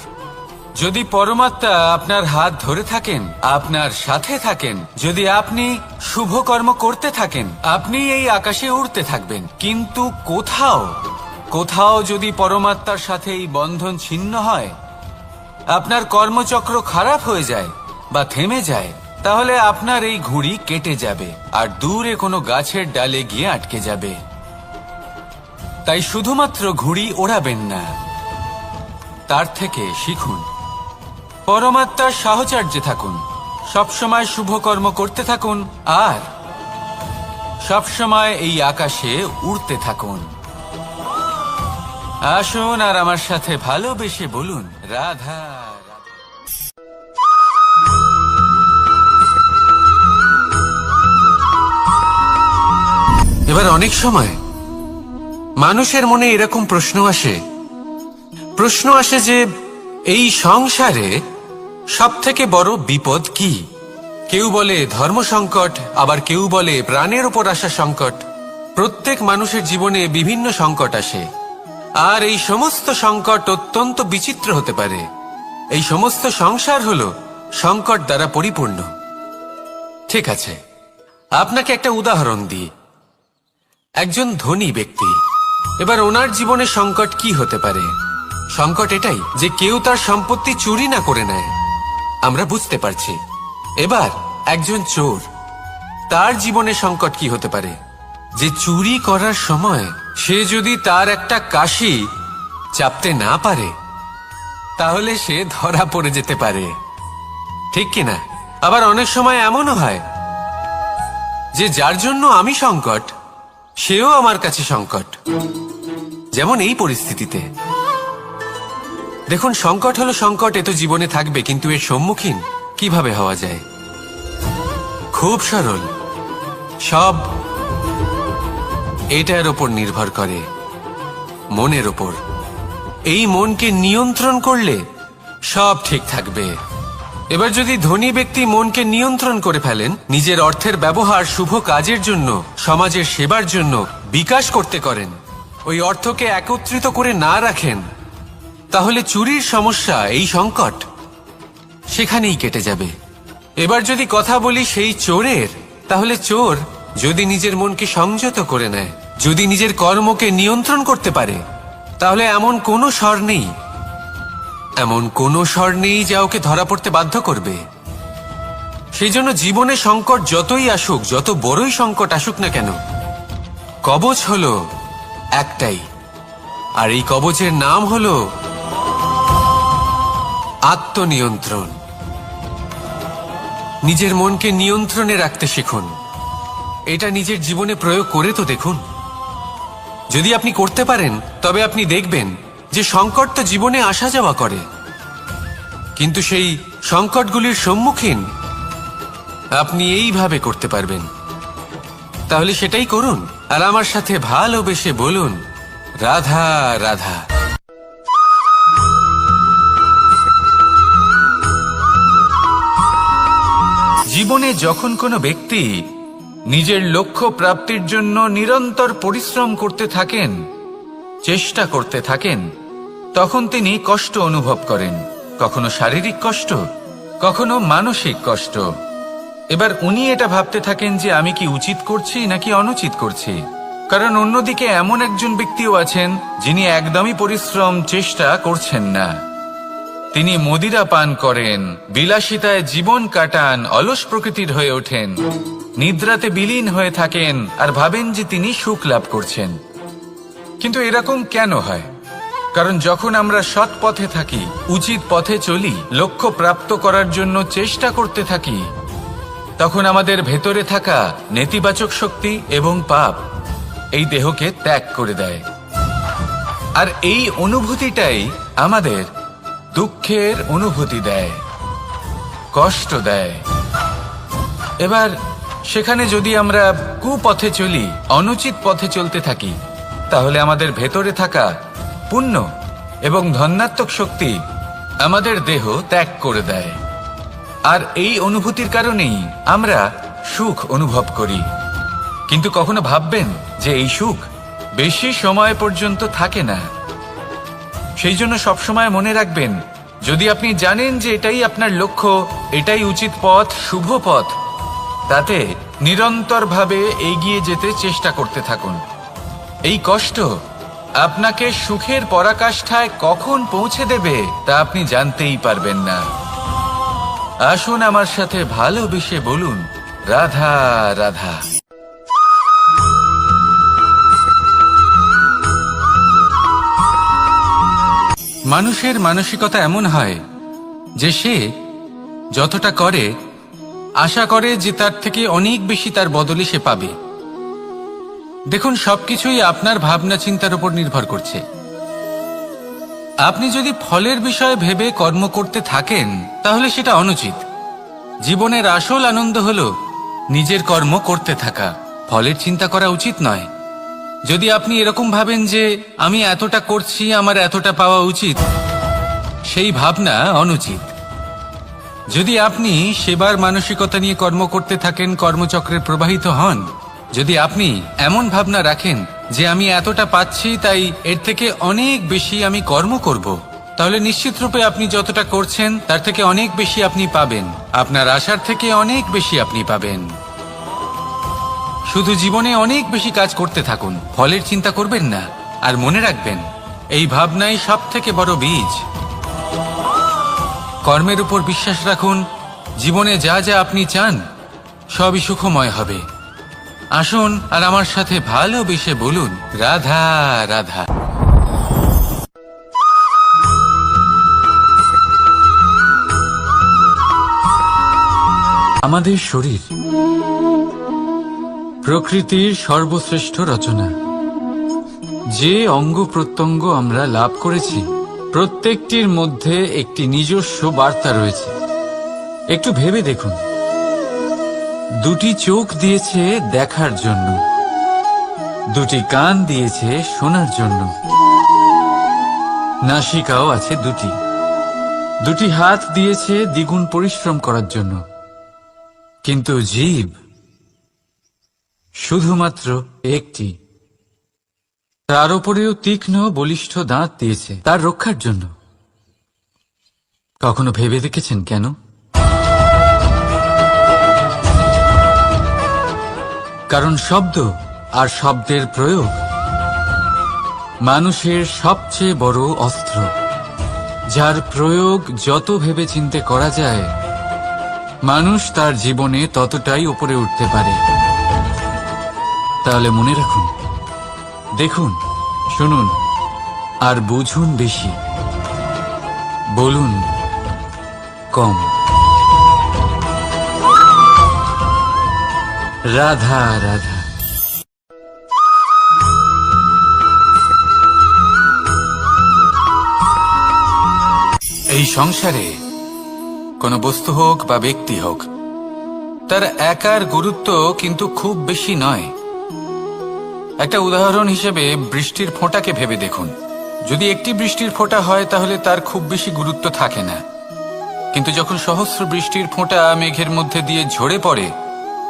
যদি পরমাত্মা আপনার হাত ধরে থাকেন, আপনার সাথে থাকেন, যদি আপনি শুভ কর্ম করতে থাকেন, আপনি এই আকাশে উড়তে থাকবেন। কিন্তু কোথাও যদি পরমাত্মার সাথে এই বন্ধন ছিন্ন হয়, আপনার কর্মচক্র খারাপ হয়ে যায় বা থেমে যায়, তাহলে আপনার এই ঘুড়ি কেটে যাবে আর দূরে কোনো গাছের ডালে গিয়ে আটকে যাবে। তাই শুধুমাত্র ঘুড়ি ওড়াবেন না, তার থেকে শিখুন, পরমাত্মার সাহচর্যে থাকুন, সবসময় শুভ কর্ম করতে থাকুন আর সবসময় এই আকাশে উড়তে থাকুন। আসুন আর আমার সাথে ভালোবেসে বলুন, রাধা রাধা। এবার অনেক সময় মানুষের মনে এরকম প্রশ্ন আসে যে এই সংসারে সবথেকে বড় বিপদ কি? কেউ বলে ধর্ম সংকট, আবার কেউ বলে প্রাণের উপর আসা সংকট। প্রত্যেক মানুষের জীবনে বিভিন্ন সংকট আসে, আর এই সমস্ত সংকট অত্যন্ত বিচিত্র হতে পারে। এই সমস্ত সংসার হলো সংকট দ্বারা পরিপূর্ণ। ঠিক আছে, আপনাকে একটা উদাহরণ দিই। একজন ধনী ব্যক্তি, এবার ওনার জীবনে সংকট কি হতে পারে? সংকট এটাই যে কেউ তার সম্পত্তি চুরি না করে নেয়, আমরা বুঝতে পারছি। এবার একজন চোর, তার জীবনে সংকট কি হতে পারে? যে চুরি করার সময় সে যদি তার একটা কাশি চাপতে না পারে, তাহলে সে ধরা পড়ে যেতে পারে, ঠিক কিনা? আবার অনেক সময় এমনও হয় যে যার জন্য আমি সংকট, সেও আমার কাছে সংকট। যেমন এই পরিস্থিতিতে দেখুন, সংকট হলো সংকট, এ তো জীবনে থাকবে, কিন্তু এর সম্মুখীন কিভাবে হওয়া যায়? খুব সরল, সব এটার ওপর নির্ভর করে, মনের ওপর। এই মনকে নিয়ন্ত্রণ করলে সব ঠিক থাকবে। এবার যদি ধনী ব্যক্তি মনকে নিয়ন্ত্রণ করে ফেলেন, নিজের অর্থের ব্যবহার শুভ কাজের জন্য, সমাজের সেবার জন্য বিকাশ করতে করেন, ওই অর্থকে একত্রিত করে না রাখেন, তাহলে চুরির সমস্যা, এই সংকট সেখানেই কেটে যাবে। এবার যদি কথা বলি সেই চোরের, তাহলে চোর যদি নিজের মনকে সংযত করে নেয়, যদি নিজের কর্মকে নিয়ন্ত্রণ করতে পারে, তাহলে এমন কোনো স্বর নেই যা ওকে ধরা পড়তে বাধ্য করবে। সেই জন্য জীবনে সংকট যতই আসুক, যত বড়ই সংকট আসুক না কেন, কবচ হলো একটাই, আর এই কবচের নাম হলো আত্মনিয়ন্ত্রণ। নিজের মনকে নিয়ন্ত্রণে রাখতে শিখুন। এটা নিজের জীবনে প্রয়োগ করে তো দেখুন। যদি আপনি করতে পারেন, তবে আপনি দেখবেন যে সংকট তো জীবনে আসা যাওয়া করে, কিন্তু সেই সংকটগুলির সম্মুখীন আপনি এইভাবে করতে পারবেন। তাহলে সেটাই করুন, আর আমার সাথে ভালোবেসে বলুন, রাধা রাধা। জীবনে যখন কোনো ব্যক্তি নিজের লক্ষ্য প্রাপ্তির জন্য নিরন্তর পরিশ্রম করতে থাকেন, চেষ্টা করতে থাকেন, তখন তিনি কষ্ট অনুভব করেন, কখনো শারীরিক কষ্ট, কখনো মানসিক কষ্ট। এবার উনি এটা ভাবতে থাকেন যে আমি কি উচিত করছি নাকি অনুচিত করছি। কারণ অন্যদিকে এমন একজন ব্যক্তিও আছেন যিনি একদমই পরিশ্রম, চেষ্টা করছেন না। তিনি মদিরা পান করেন, বিলাসিতায় জীবন কাটান, অলস প্রকৃতির হয়ে ওঠেন, নিদ্রাতে বিলীন হয়ে থাকেন আর ভাবেন যে তিনি সুখ লাভ করছেন। কিন্তু এরকম কেন হয়? কারণ যখন আমরা সৎ পথে থাকি, উচিত পথে চলি, লক্ষ্য প্রাপ্ত করার জন্য চেষ্টা করতে থাকি, তখন আমাদের ভেতরে থাকা নেতিবাচক শক্তি এবং পাপ এই দেহকে ত্যাগ করে দেয়। আর এই অনুভূতিটাই আমাদের দুঃখের অনুভূতি দেয়, কষ্ট দেয়। এবার সেখানে যদি আমরা কুপথে চলি, অনুচিত পথে চলতে থাকি, তাহলে আমাদের ভেতরে থাকা পুণ্য এবং ধনাত্মক শক্তি আমাদের দেহ ত্যাগ করে দেয়। আর এই অনুভূতির কারণেই আমরা সুখ অনুভব করি। কিন্তু কখনো ভাববেন যে এই সুখ বেশি সময় পর্যন্ত থাকে না। সেই জন্য সবসময় মনে রাখবেন যদি আপনি জানেন যে এটাই আপনার লক্ষ্য, এটাই উচিত পথ, শুভ পথ, তাতে নিরন্তরভাবে এগিয়ে যেতে চেষ্টা করতে থাকুন। এই কষ্ট আপনাকে সুখের পরাকাষ্ঠায় কখন পৌঁছে দেবে তা আপনি জানতেই পারবেন না। আসুন আমার সাথে ভালোবেসে বলুন, রাধা রাধা। মানুষের মানসিকতা এমন হয় যে সে যতটা করে আশা করে যে তার থেকে অনেক বেশি তার বদলে সে পাবে। দেখুন, সবকিছুই আপনার ভাবনা চিন্তার উপর নির্ভর করছে। আপনি যদি ফলের বিষয়ে ভেবে কর্ম করতে থাকেন তাহলে সেটা অনুচিত। জীবনের আসল আনন্দ হলো নিজের কর্ম করতে থাকা, ফলের চিন্তা করা উচিত নয়। যদি আপনি এরকম ভাবেন যে আমি এতটা করছি, আমার এতটা পাওয়া উচিত, সেই ভাবনা অনুচিত। যদি আপনি সেবার মানসিকতা নিয়ে কর্ম করতে থাকেন, কর্মচক্রে প্রবাহিত হন, যদি আপনি এমন ভাবনা রাখেন যে আমি এতটা পাচ্ছি তাই এর থেকে অনেক বেশি আমি কর্ম করব, তাহলে নিশ্চিত রূপে আপনি যতটা করছেন তার থেকে অনেক বেশি আপনি পাবেন, আপনার আশার থেকে অনেক বেশি আপনি পাবেন। শুধু জীবনে অনেক বেশি কাজ করতে থাকুন, ফলের চিন্তা করবেন না। আর মনে রাখবেন, এই ভাবনাই সব থেকে বড় বীজ। কর্মের উপর বিশ্বাস রাখুন, জীবনে যা যা আপনি চান সবই সুখময় হবে। আসুন আর আমার সাথে ভালোবেসে বলুন, রাধা রাধা। আমাদের শরীর প্রকৃতির সর্বশ্রেষ্ঠ রচনা। যে অঙ্গ প্রত্যঙ্গ আমরা লাভ করেছি প্রত্যেকটির মধ্যে একটি নিজস্ব বার্তা রয়েছে। একটু ভেবে দেখুন, দুটি চোখ দিয়েছে দেখার জন্য, দুটি কান দিয়েছে শোনার জন্য, নাসিকাও আছে দুটি, দুটি হাত দিয়েছে দ্বিগুণ পরিশ্রম করার জন্য। কিন্তু জীব শুধুমাত্র একটি, তার উপরেও তীক্ষ্ণ বলিষ্ঠ দাঁত দিয়েছে তার রক্ষার জন্য। কখনো ভেবে দেখেছেন কেন? কারণ শব্দ আর শব্দের প্রয়োগ মানুষের সবচেয়ে বড় অস্ত্র, যার প্রয়োগ যত ভেবে চিন্তে করা যায় মানুষ তার জীবনে ততটাই উপরে উঠতে পারে। তাহলে মনে রাখুন, দেখুন, শুনুন আর বুঝুন বেশি, বলুন কম। রাধা রাধা। এই সংসারে কোনো বস্তু হোক বা ব্যক্তি হোক, তার একার গুরুত্ব কিন্তু খুব বেশি নয়। একটা উদাহরণ হিসেবে বৃষ্টির ফোঁটাকে ভেবে দেখুন। যদি একটি বৃষ্টির ফোঁটা হয় তাহলে তার খুব বেশি গুরুত্ব থাকে না, কিন্তু যখন সহস্র বৃষ্টির ফোঁটা মেঘের মধ্যে দিয়ে ঝরে পড়ে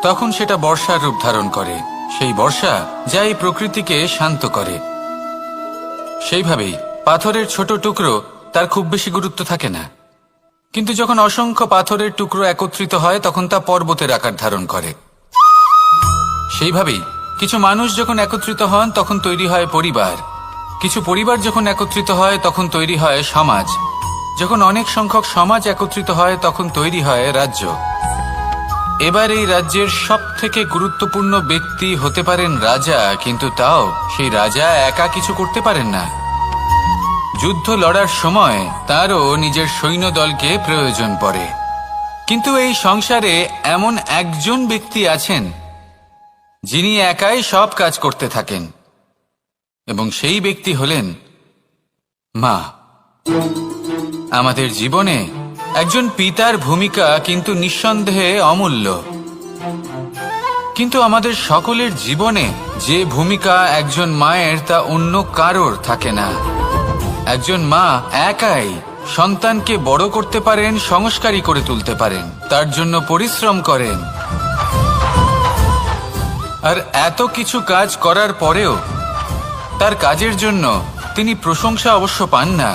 তখন সেটা বর্ষার রূপ ধারণ করে। সেই বর্ষা যা এই প্রকৃতিকে শান্ত করে। সেইভাবেই পাথরের ছোট টুকরো, তার খুব বেশি গুরুত্ব থাকে না, কিন্তু যখন অসংখ্য পাথরের টুকরো একত্রিত হয় তখন তা পর্বতের আকার ধারণ করে। সেইভাবেই কিছু মানুষ যখন একত্রিত হন তখন তৈরি হয় পরিবার, কিছু পরিবার যখন একত্রিত হয় তখন তৈরি হয় সমাজ, যখন অনেক সংখ্যক সমাজ একত্রিত হয় তখন তৈরি হয় রাজ্য। এবার এই রাজ্যের সব থেকে গুরুত্বপূর্ণ ব্যক্তি হতে পারেন রাজা, কিন্তু তাও সেই রাজা একা কিছু করতে পারেন না। যুদ্ধ লড়ার সময় তারও নিজের সৈন্যদলকে প্রয়োজন পড়ে। কিন্তু এই সংসারে এমন একজন ব্যক্তি আছেন যিনি একাই সব কাজ করতে থাকেন, এবং সেই ব্যক্তি হলেন মা। আমাদের জীবনে একজন পিতার ভূমিকা কিন্তু নিঃসন্দেহে অমূল্য, কিন্তু আমাদের সকলের জীবনে যে ভূমিকা একজন মায়ের তা অন্য কারোর থাকে না। একজন মা একাই সন্তানকে বড় করতে পারেন, সংস্কারী করে তুলতে পারেন, তার জন্য পরিশ্রম করেন। আর এত কিছু কাজ করার পরেও তার কাজের জন্য তিনি প্রশংসা অবশ্য পান না,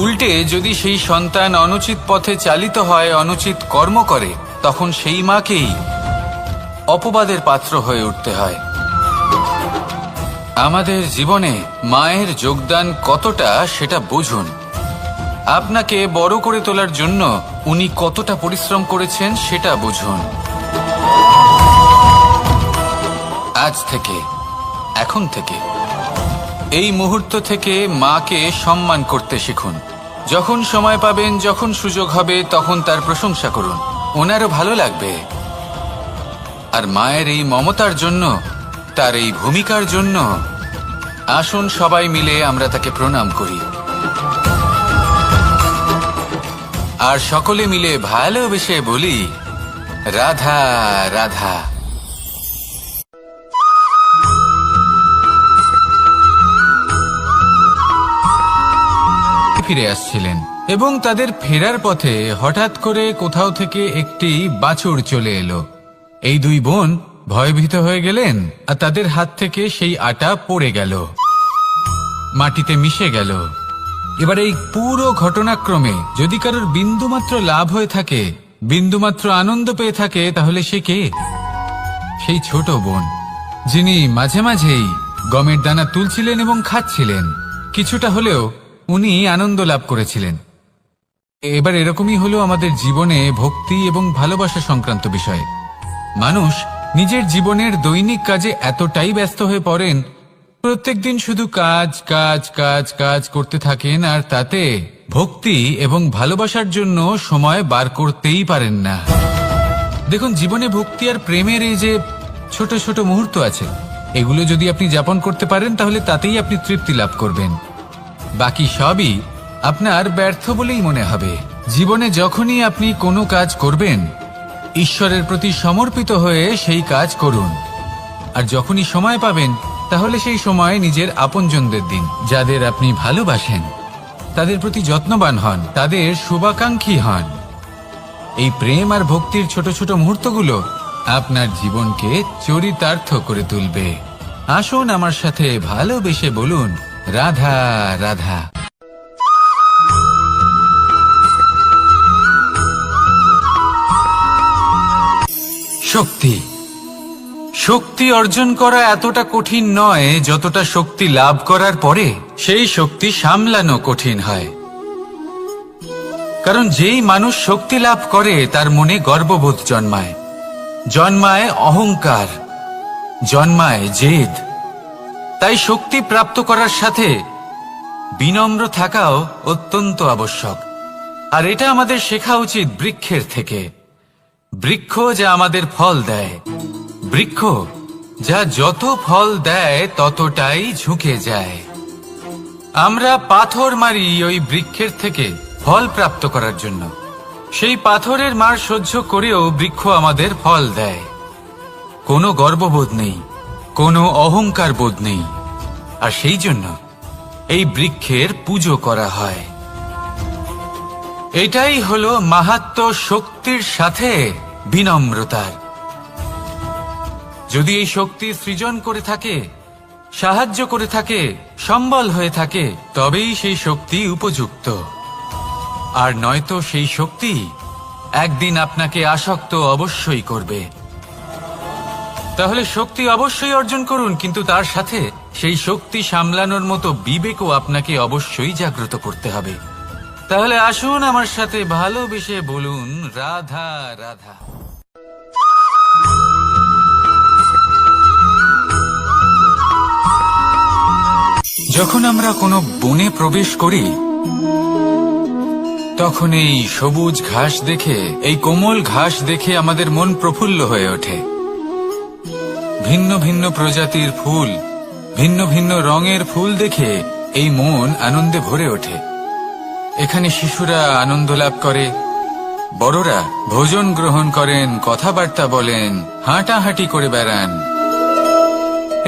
উল্টে যদি সেই সন্তান অনুচিত পথে চালিত হয়, অনুচিত কর্ম করে, তখন সেই মাকেই অপবাদের পাত্র হয়ে উঠতে হয়। আমাদের জীবনে মায়ের যোগদান কতটা সেটা বুঝুন। আপনাকে বড় করে তোলার জন্য উনি কতটা পরিশ্রম করেছেন সেটা বুঝুন। আজ থেকে, এখন থেকে, এই মুহূর্ত থেকে মাকে সম্মান করতে শিখুন। যখন সময় পাবেন, যখন সুযোগ হবে, তখন তার প্রশংসা করুন। ওনারও ভালো লাগবে। আর মায়ের এই মমতার জন্য, তার এই ভূমিকার জন্য আসুন সবাই মিলে আমরা তাকে প্রণাম করি, আর সকলে মিলে ভালোবেসে বলি, রাধা রাধা। ফিরে আসছিলেন এবং তাদের ফেরার পথে হঠাৎ করে কোথাও থেকে একটি বাছুর চলে এলো। এই দুই বোন ভয়ভীত হয়ে গেলেন, আর তাদের হাত থেকে সেই আটা পড়ে গেল, মাটিতে মিশে গেল। এবার এই পুরো ঘটনাক্রমে যদি কারোর বিন্দুমাত্র লাভ হয়ে থাকে, বিন্দুমাত্র আনন্দ পেয়ে থাকে, তাহলে সে কে? সেই ছোট বোন, যিনি মাঝে মাঝেই গমের দানা তুলছিলেন এবং খাচ্ছিলেন। কিছুটা হলেও উনি আনন্দ লাভ করেছিলেন। এবার এরকমই হলো আমাদের জীবনে ভক্তি এবং ভালোবাসা সংক্রান্ত বিষয়ে। মানুষ নিজের জীবনের দৈনিক কাজে এতটাই ব্যস্ত হয়ে পড়েন, প্রত্যেকদিন শুধু কাজ কাজ কাজ কাজ করতে থাকেন, আর তাতে ভক্তি এবং ভালোবাসার জন্য সময় বার করতেই পারেন না। দেখুন, জীবনে ভক্তি আর প্রেমের এই যে ছোট ছোট মুহূর্ত আছে, এগুলো যদি আপনি যাপন করতে পারেন, তাহলে তাতেই আপনি তৃপ্তি লাভ করবেন। বাকি সবই আপনার ব্যর্থ বলেই মনে হবে। জীবনে যখনই আপনি কোনো কাজ করবেন, ঈশ্বরের প্রতি সমর্পিত হয়ে সেই কাজ করুন। আর যখনই সময় পাবেন, তাহলে সেই সময় নিজের আপনজনদের দিন, যাদের আপনি ভালোবাসেন, তাদের প্রতি যত্নবান হন, তাদের শুভাকাঙ্ক্ষী হন। এই প্রেম আর ভক্তির ছোট ছোট মুহূর্তগুলো আপনার জীবনকে চরিতার্থ করে তুলবে। আসুন আমার সাথে ভালোবেসে বলুন, রাধা রাধা। শক্তি, শক্তি অর্জন করা এতটা কঠিন নয় যতটা শক্তি লাভ করার পরে সেই শক্তি সামলানো কঠিন হয়। কারণ যেই মানুষ শক্তি লাভ করে, তার মনে গর্ববোধ জন্মায়, জন্মায় অহংকার, জন্মায় জেদ। তাই শক্তি প্রাপ্ত করার সাথে বিনম্র থাকাও অত্যন্ত আবশ্যক। আর এটা আমাদের শেখা উচিত বৃক্ষের থেকে। বৃক্ষ যা আমাদের ফল দেয়, বৃক্ষ যা যত ফল দেয় ততটাই ঝুঁকে যায়। আমরা পাথর মারি ওই বৃক্ষের থেকে ফল প্রাপ্ত করার জন্য। সেই পাথরের মার সহ্য করেও বৃক্ষ আমাদের ফল দেয়। কোনো গর্ববোধ নেই, কোনো অহংকার বোধ নেই, আর সেই জন্য এই বৃক্ষের পুজো করা হয়। এটাই হলো মাহাত্ম্য শক্তির সাথে বিনম্রতার। যদি এই শক্তি সৃজন করে থাকে, সাহায্য করে থাকে, সম্বল হয়ে থাকে, তবেই সেই শক্তি উপযুক্ত। আর নয়তো সেই শক্তি একদিন আপনাকে আসক্ত অবশ্যই করবে। তাহলে শক্তি অবশ্যই অর্জন করুন, কিন্তু তার সাথে সেই শক্তি সামলানোর মতো বিবেকও আপনাকে অবশ্যই জাগ্রত করতে হবে। তাহলে আসুন আমার সাথে ভালোবেসে বলুন, রাধা রাধা। যখন আমরা কোনো বনে প্রবেশ করি, তখন এই সবুজ ঘাস দেখে, এই কোমল ঘাস দেখে আমাদের মন প্রফুল্ল হয়ে ওঠে। ভিন্ন ভিন্ন প্রজাতির ফুল, ভিন্ন ভিন্ন রঙের ফুল দেখে এই মন আনন্দে ভরে ওঠে। এখানে শিশুরা আনন্দ লাভ করে, বড়রা ভোজন গ্রহণ করেন, কথাবার্তা বলেন, হাঁটাহাঁটি করে বেড়ান।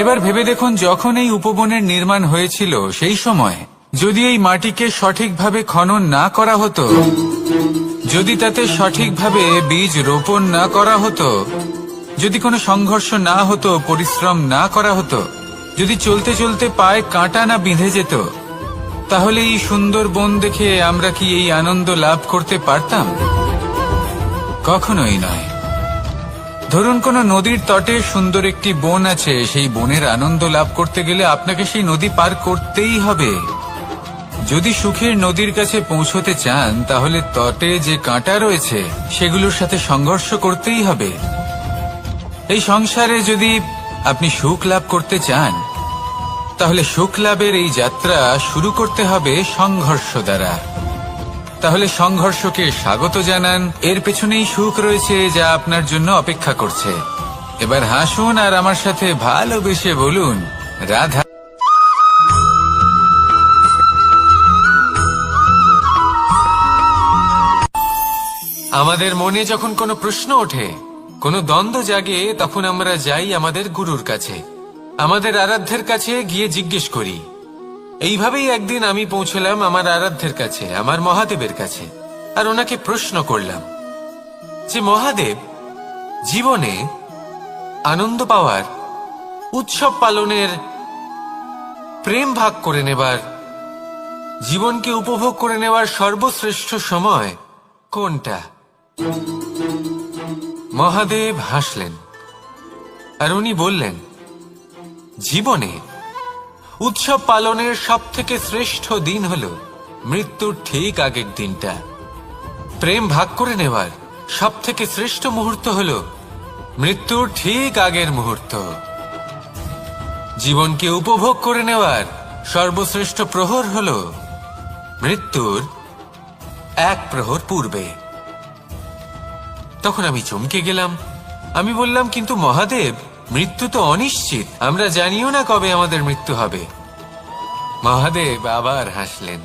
এবার ভেবে দেখুন, যখন এই উপবনের নির্মাণ হয়েছিল, সেই সময় যদি এই মাটিকে সঠিকভাবে খনন না করা হতো, যদি তাতে সঠিকভাবে বীজ রোপণ না করা হতো, যদি কোনো সংঘর্ষ না হতো, পরিশ্রম না করা হতো, যদি চলতে চলতে পায়ে কাঁটা না বিঁধে যেত, তাহলে এই সুন্দর বন দেখে আমরা কি এই আনন্দ লাভ করতে পারতাম? কখনোই নয়। ধরুন কোনো নদীর তটে সুন্দর একটি বন আছে, সেই বনের আনন্দ লাভ করতে গেলে আপনাকে সেই নদী পার করতেই হবে। যদি সুখের নদীর কাছে পৌঁছতে চান তাহলে তটে যে কাঁটা রয়েছে সেগুলোর সাথে সংঘর্ষ করতেই হবে। এই সংসারে যদি আপনি সুখ লাভ করতে চান তাহলে সুখ লাভের এই যাত্রা শুরু করতে হবে সংঘর্ষ দ্বারা। তাহলে সংঘর্ষকে স্বাগত জানান, এর পেছনেই সুখ রয়েছে যা আপনার জন্য অপেক্ষা করছে। এবার হাসুন আর আমার সাথে ভালোবেসে বলুন, রাধা। আমাদের মনে যখন কোনো প্রশ্ন ওঠে, কোনো দ্বন্দ্ব জাগে, তখন আমরা যাই আমাদের গুরুর কাছে, আমাদের আরাধ্যের কাছে গিয়ে জিজ্ঞেস করি। এইভাবেই একদিন আমি পৌঁছলাম আমার আরাধ্যের কাছে, আমার মহাদেবের কাছে, আর ওনাকে প্রশ্ন করলাম যে মহাদেব, জীবনে আনন্দ পাওয়ার, উৎসব পালনের, প্রেম ভাগ করে নেবার, জীবনকে উপভোগ করে নেওয়ার সর্বশ্রেষ্ঠ সময় কোনটা? মহাদেব হাসলেন আর উনি বললেন, জীবনে উৎসব পালনের সব থেকে শ্রেষ্ঠ দিন হল মৃত্যুর ঠিক আগের দিনটা। প্রেম ভাগ করে নেওয়ার সব থেকে শ্রেষ্ঠ মুহূর্ত হল মৃত্যুর ঠিক আগের মুহূর্ত। জীবনকে উপভোগ করে নেওয়ার সর্বশ্রেষ্ঠ প্রহর হল মৃত্যুর এক প্রহর পূর্বে। তখন আমি চমকে গেলাম। আমি বললাম, কিন্তু মহাদেব, মৃত্যু তো অনিশ্চিত, আমরা জানিও না কবে আমাদের মৃত্যু হবে। মহাদেব আবার হাসলেন।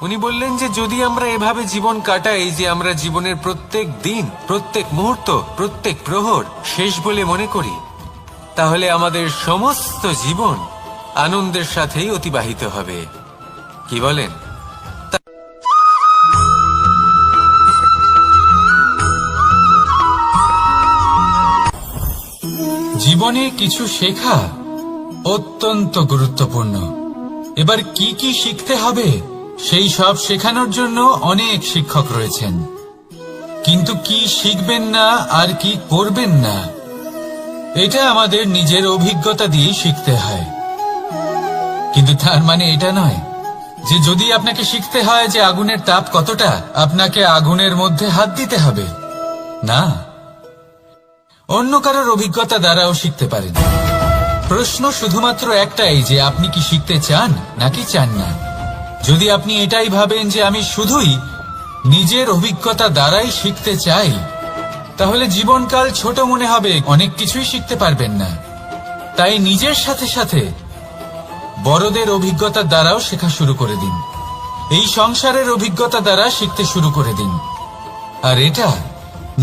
উনি বললেন যে যদি আমরা এভাবে জীবন কাটাই যে আমরা জীবনের প্রত্যেক দিন, প্রত্যেক মুহূর্ত, প্রত্যেক প্রহর শেষ বলে মনে করি, তাহলে আমাদের সমস্ত জীবন আনন্দের সাথেই অতিবাহিত হবে। কি বলেন? জীবনে কিছু শেখা অত্যন্ত গুরুত্বপূর্ণ। এবার কি কি শিখতে হবে সেই সব শেখানোর জন্য অনেক শিক্ষক রয়েছেন, কিন্তু কি শিখবেন না আর কি করবেন না এটা আমাদের নিজের অভিজ্ঞতা দিয়ে শিখতে হয়। কিন্তু তার মানে এটা নয় যে যদি আপনাকে শিখতে হয় যে আগুনের তাপ কতটা, আপনাকে আগুনের মধ্যে হাত দিতে হবে। না, অন্য কারোর অভিজ্ঞতা দ্বারাও শিখতে পারেন। প্রশ্ন শুধুমাত্র একটাই যে আপনি কি শিখতে চান নাকি চান না। যদি আপনি এটাই ভাবেন যে আমি শুধুই নিজের অভিজ্ঞতা দ্বারাই শিখতে চাই, তাহলে জীবনকাল ছোট মনে হবে, অনেক কিছুই শিখতে পারবেন না। তাই নিজের সাথে সাথে বড়দের অভিজ্ঞতা দ্বারাও শেখা শুরু করে দিন। এই সংসারের অভিজ্ঞতা দ্বারা শিখতে শুরু করে দিন। আর এটা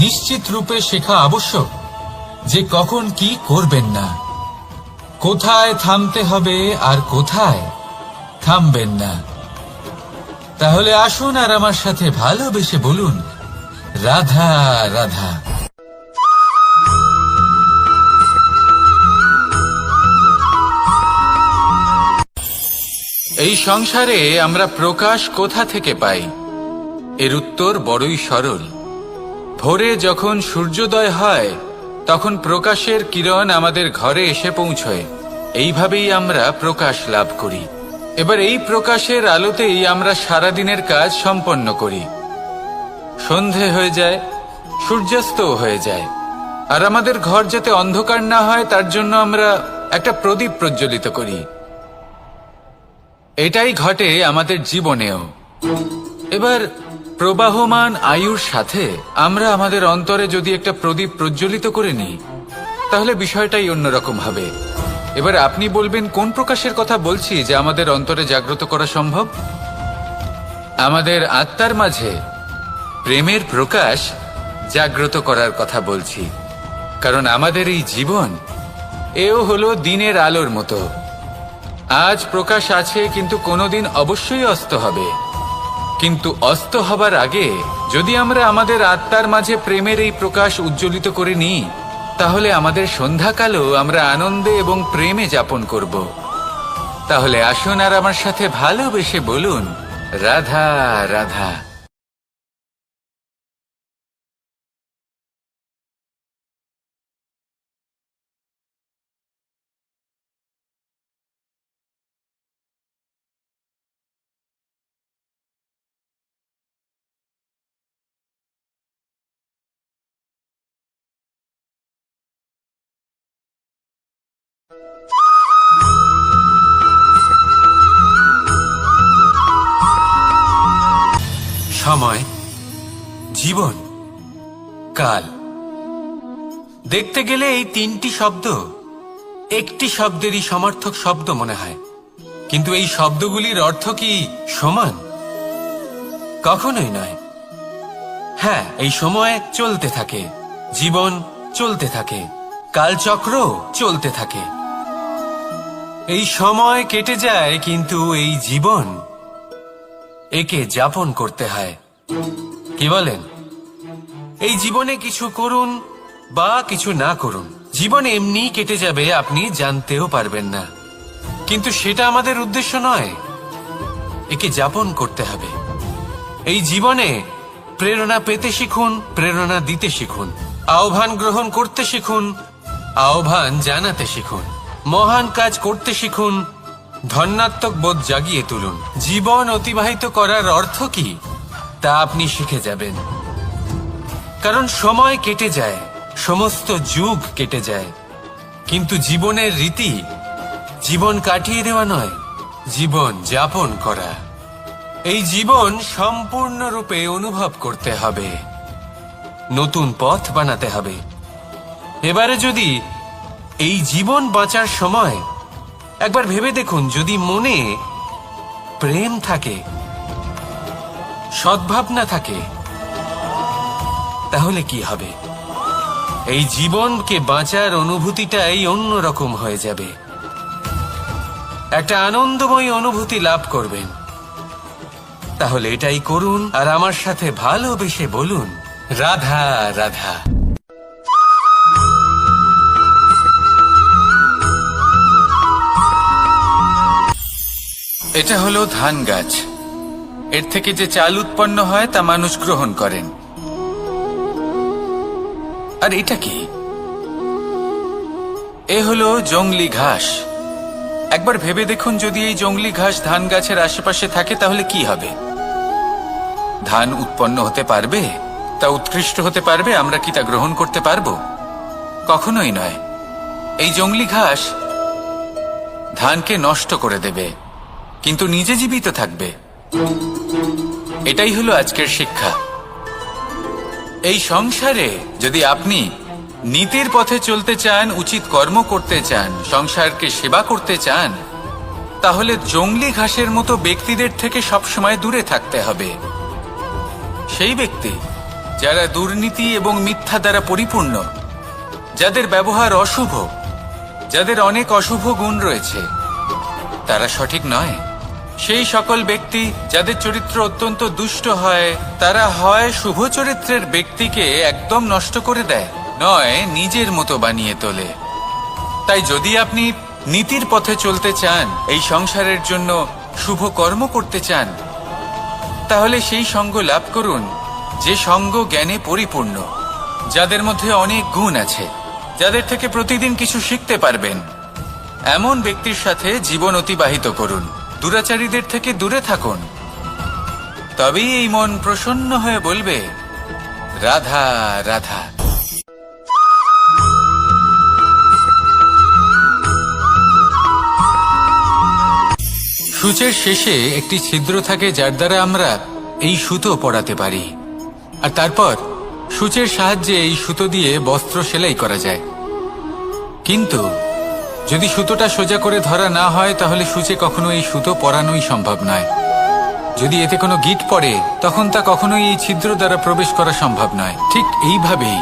নিশ্চিত রূপে শেখা আবশ্যক যে কখন কি করবেন না, কোথায় থামতে হবে আর কোথায় থামবেন না। তাহলে আসুন আর আমার সাথে ভালোবেসে বলুন, রাধা রাধা। এই সংসারে আমরা প্রকাশ কোথা থেকে পাই? এর উত্তর বড়ই সরল। ভোরে যখন সূর্যোদয় হয় তখন প্রকাশের কিরণ আমাদের ঘরে এসে পৌঁছয়। এইভাবেই আমরা প্রকাশ লাভ করি। এবার এই প্রকাশের আলোতেই আমরা সারাদিনের কাজ সম্পন্ন করি। সন্ধে হয়ে যায়, সূর্যাস্তও হয়ে যায়, আর আমাদের ঘর যাতে অন্ধকার না হয় তার জন্য আমরা একটা প্রদীপ প্রজ্বলিত করি। এটাই ঘটে আমাদের জীবনেও। এবার প্রবাহমান আয়ুর সাথে আমরা আমাদের অন্তরে যদি একটা প্রদীপ প্রজ্বলিত করে নিই তাহলে বিষয়টাই অন্যরকম হবে। এবার আপনি বলবেন কোন প্রকাশের কথা বলছি যা আমাদের অন্তরে জাগ্রত করা সম্ভব? আমাদের আত্মার মাঝে প্রেমের প্রকাশ জাগ্রত করার কথা বলছি। কারণ আমাদের এই জীবন এও হলো দিনের আলোর মতো। আজ প্রকাশ আছে, কিন্তু কোনোদিন অবশ্যই অস্ত হবে। কিন্তু অস্ত হবার আগে যদি আমরা আমাদের আত্মার মাঝে প্রেমের এই প্রকাশ উজ্জ্বলিত করে নিই তাহলে আমাদের সন্ধ্যাকালও আমরা আনন্দে এবং প্রেমে যাপন করব। তাহলে আসুন আর আমার সাথে ভালোবেসে বলুন, রাধা রাধা। সময়, জীবন, কাল। দেখতে গেলে এই তিনটি শব্দ একটি শব্দেরই সমার্থক শব্দ মনে হয়, কিন্তু এই শব্দগুলির অর্থ কি সমান? কখনোই নয়। হ্যাঁ, এই সময় চলতে থাকে, জীবন চলতে থাকে, কালচক্র চলতে থাকে। এই সময় কেটে যায়, কিন্তু এই জীবন একে যাপন করতে হয়। কি বলেন? এই জীবনে কিছু করুন বা কিছু না করুন, জীবন এমনি কেটে যাবে, আপনি জানতেও পারবেন না। কিন্তু সেটা আমাদের উদ্দেশ্য নয়, একে যাপন করতে হবে। এই জীবনে প্রেরণা পেতে শিখুন, প্রেরণা দিতে শিখুন, আহ্বান গ্রহণ করতে শিখুন, আহ্বান জানাতে শিখুন, মহান কাজ করতে শিখুন, ধন্যাত্মক বোধ জাগিয়ে তুলুন। জীবন অতিবাহিত করার অর্থ কি তা আপনি শিখে যাবেন। কারণ সময় কেটে যায়, সমস্ত যুগ কেটে যায়, কিন্তু জীবনের রীতি জীবন কাটিয়ে দেওয়া নয়, জীবন যাপন করা। এই জীবন সম্পূর্ণরূপে অনুভব করতে হবে, নতুন পথ বানাতে হবে। এবারে যদি এই জীবন বাঁচার সময় একবার ভেবে দেখুন, যদি মনে প্রেম থাকে, সদ্ভাবনা থাকে, তাহলে কি হবে? এই জীবনকে বাঁচার অনুভূতিটাই অন্যরকম হয়ে যাবে, একটা আনন্দময় অনুভূতি লাভ করবেন। তাহলে এটাই করুন আর আমার সাথে ভালোবেসে বলুন, রাধা রাধা। এটা হলো ধান গাছ। এর থেকে যে চাল উৎপন্ন হয় তা মানুষ গ্রহণ করেন। আর এটা কি? এ হলো জংলি ঘাস। একবার ভেবে দেখুন, যদি এই জংলি ঘাস ধান গাছের আশেপাশে থাকে তাহলে কি হবে? ধান উৎপন্ন হতে পারবে? তা উৎকৃষ্ট হতে পারবে? আমরা কি তা গ্রহণ করতে পারবো? কখনোই নয়। এই জংলি ঘাস ধানকে নষ্ট করে দেবে, কিন্তু নিজে জীবিত থাকবে। এটাই হলো আজকের শিক্ষা। এই সংসারে যদি আপনি নীতির পথে চলতে চান, উচিত কর্ম করতে চান, সংসারকে সেবা করতে চান, তাহলে জংলি ঘাসের মতো ব্যক্তিদের থেকে সবসময় দূরে থাকতে হবে। সেই ব্যক্তি যারা দুর্নীতি এবং মিথ্যা দ্বারা পরিপূর্ণ, যাদের ব্যবহার অশুভ, যাদের অনেক অশুভ গুণ রয়েছে, তারা সঠিক নয়। সেই সকল ব্যক্তি যাদের চরিত্র অত্যন্ত দুষ্ট হয়, তারা হয় শুভ চরিত্রের ব্যক্তিকে একদম নষ্ট করে দেয়, নয় নিজের মতো বানিয়ে তোলে। তাই যদি আপনি নীতির পথে চলতে চান, এই সংসারের জন্য শুভ কর্ম করতে চান, তাহলে সেই সঙ্গ লাভ করুন যে সঙ্গ জ্ঞানে পরিপূর্ণ, যাদের মধ্যে অনেক গুণ আছে, যাদের থেকে প্রতিদিন কিছু শিখতে পারবেন। এমন ব্যক্তির সাথে জীবন অতিবাহিত করুন, দুরাচারীদের থেকে দূরে থাকুন। তবেই এই মন প্রসন্ন হয়ে বলবে, রাধা রাধা। সূচের শেষে একটি ছিদ্র থাকে, যার দ্বারা আমরা এই সুতো পরাতে পারি, আর তারপর সূচের সাহায্যে এই সুতো দিয়ে বস্ত্র সেলাই করা যায়। কিন্তু যদি সুতোটা সোজা করে ধরা না হয়, তাহলে সূচে কখনো এই সুতো পরানোই সম্ভব নয়। যদি এতে কোনো গিঁট পড়ে, তখন তা কখনোই এই ছিদ্র দ্বারা প্রবেশ করা সম্ভব নয়। ঠিক এইভাবেই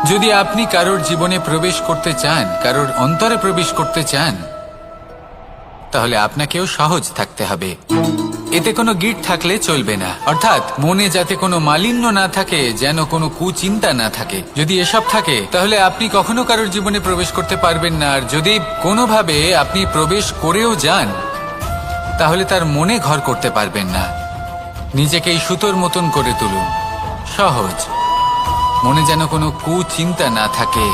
যদি আপনি কারোর জীবনে প্রবেশ করতে চান, কারোর অন্তরে প্রবেশ করতে চান, তাহলে আপনাকেও সহজ থাকতে হবে। এতে কোনো গিঁট থাকলে চলবে না, অর্থাৎ মনে যাতে কোনো মালিন্য না থাকে, যেন কোনো কুচিন্তা না থাকে। যদি এসব থাকে, তাহলে আপনি কখনো কারোর জীবনে প্রবেশ করতে পারবেন না। আর যদি কোনোভাবে আপনি প্রবেশ করেও যান, তাহলে তার মনে ঘর করতে পারবেন না। নিজেকে এই সুতোর মতন করে তুলুন, সহজ। মনে যেন কোনো কুচিন্তা না থাকে,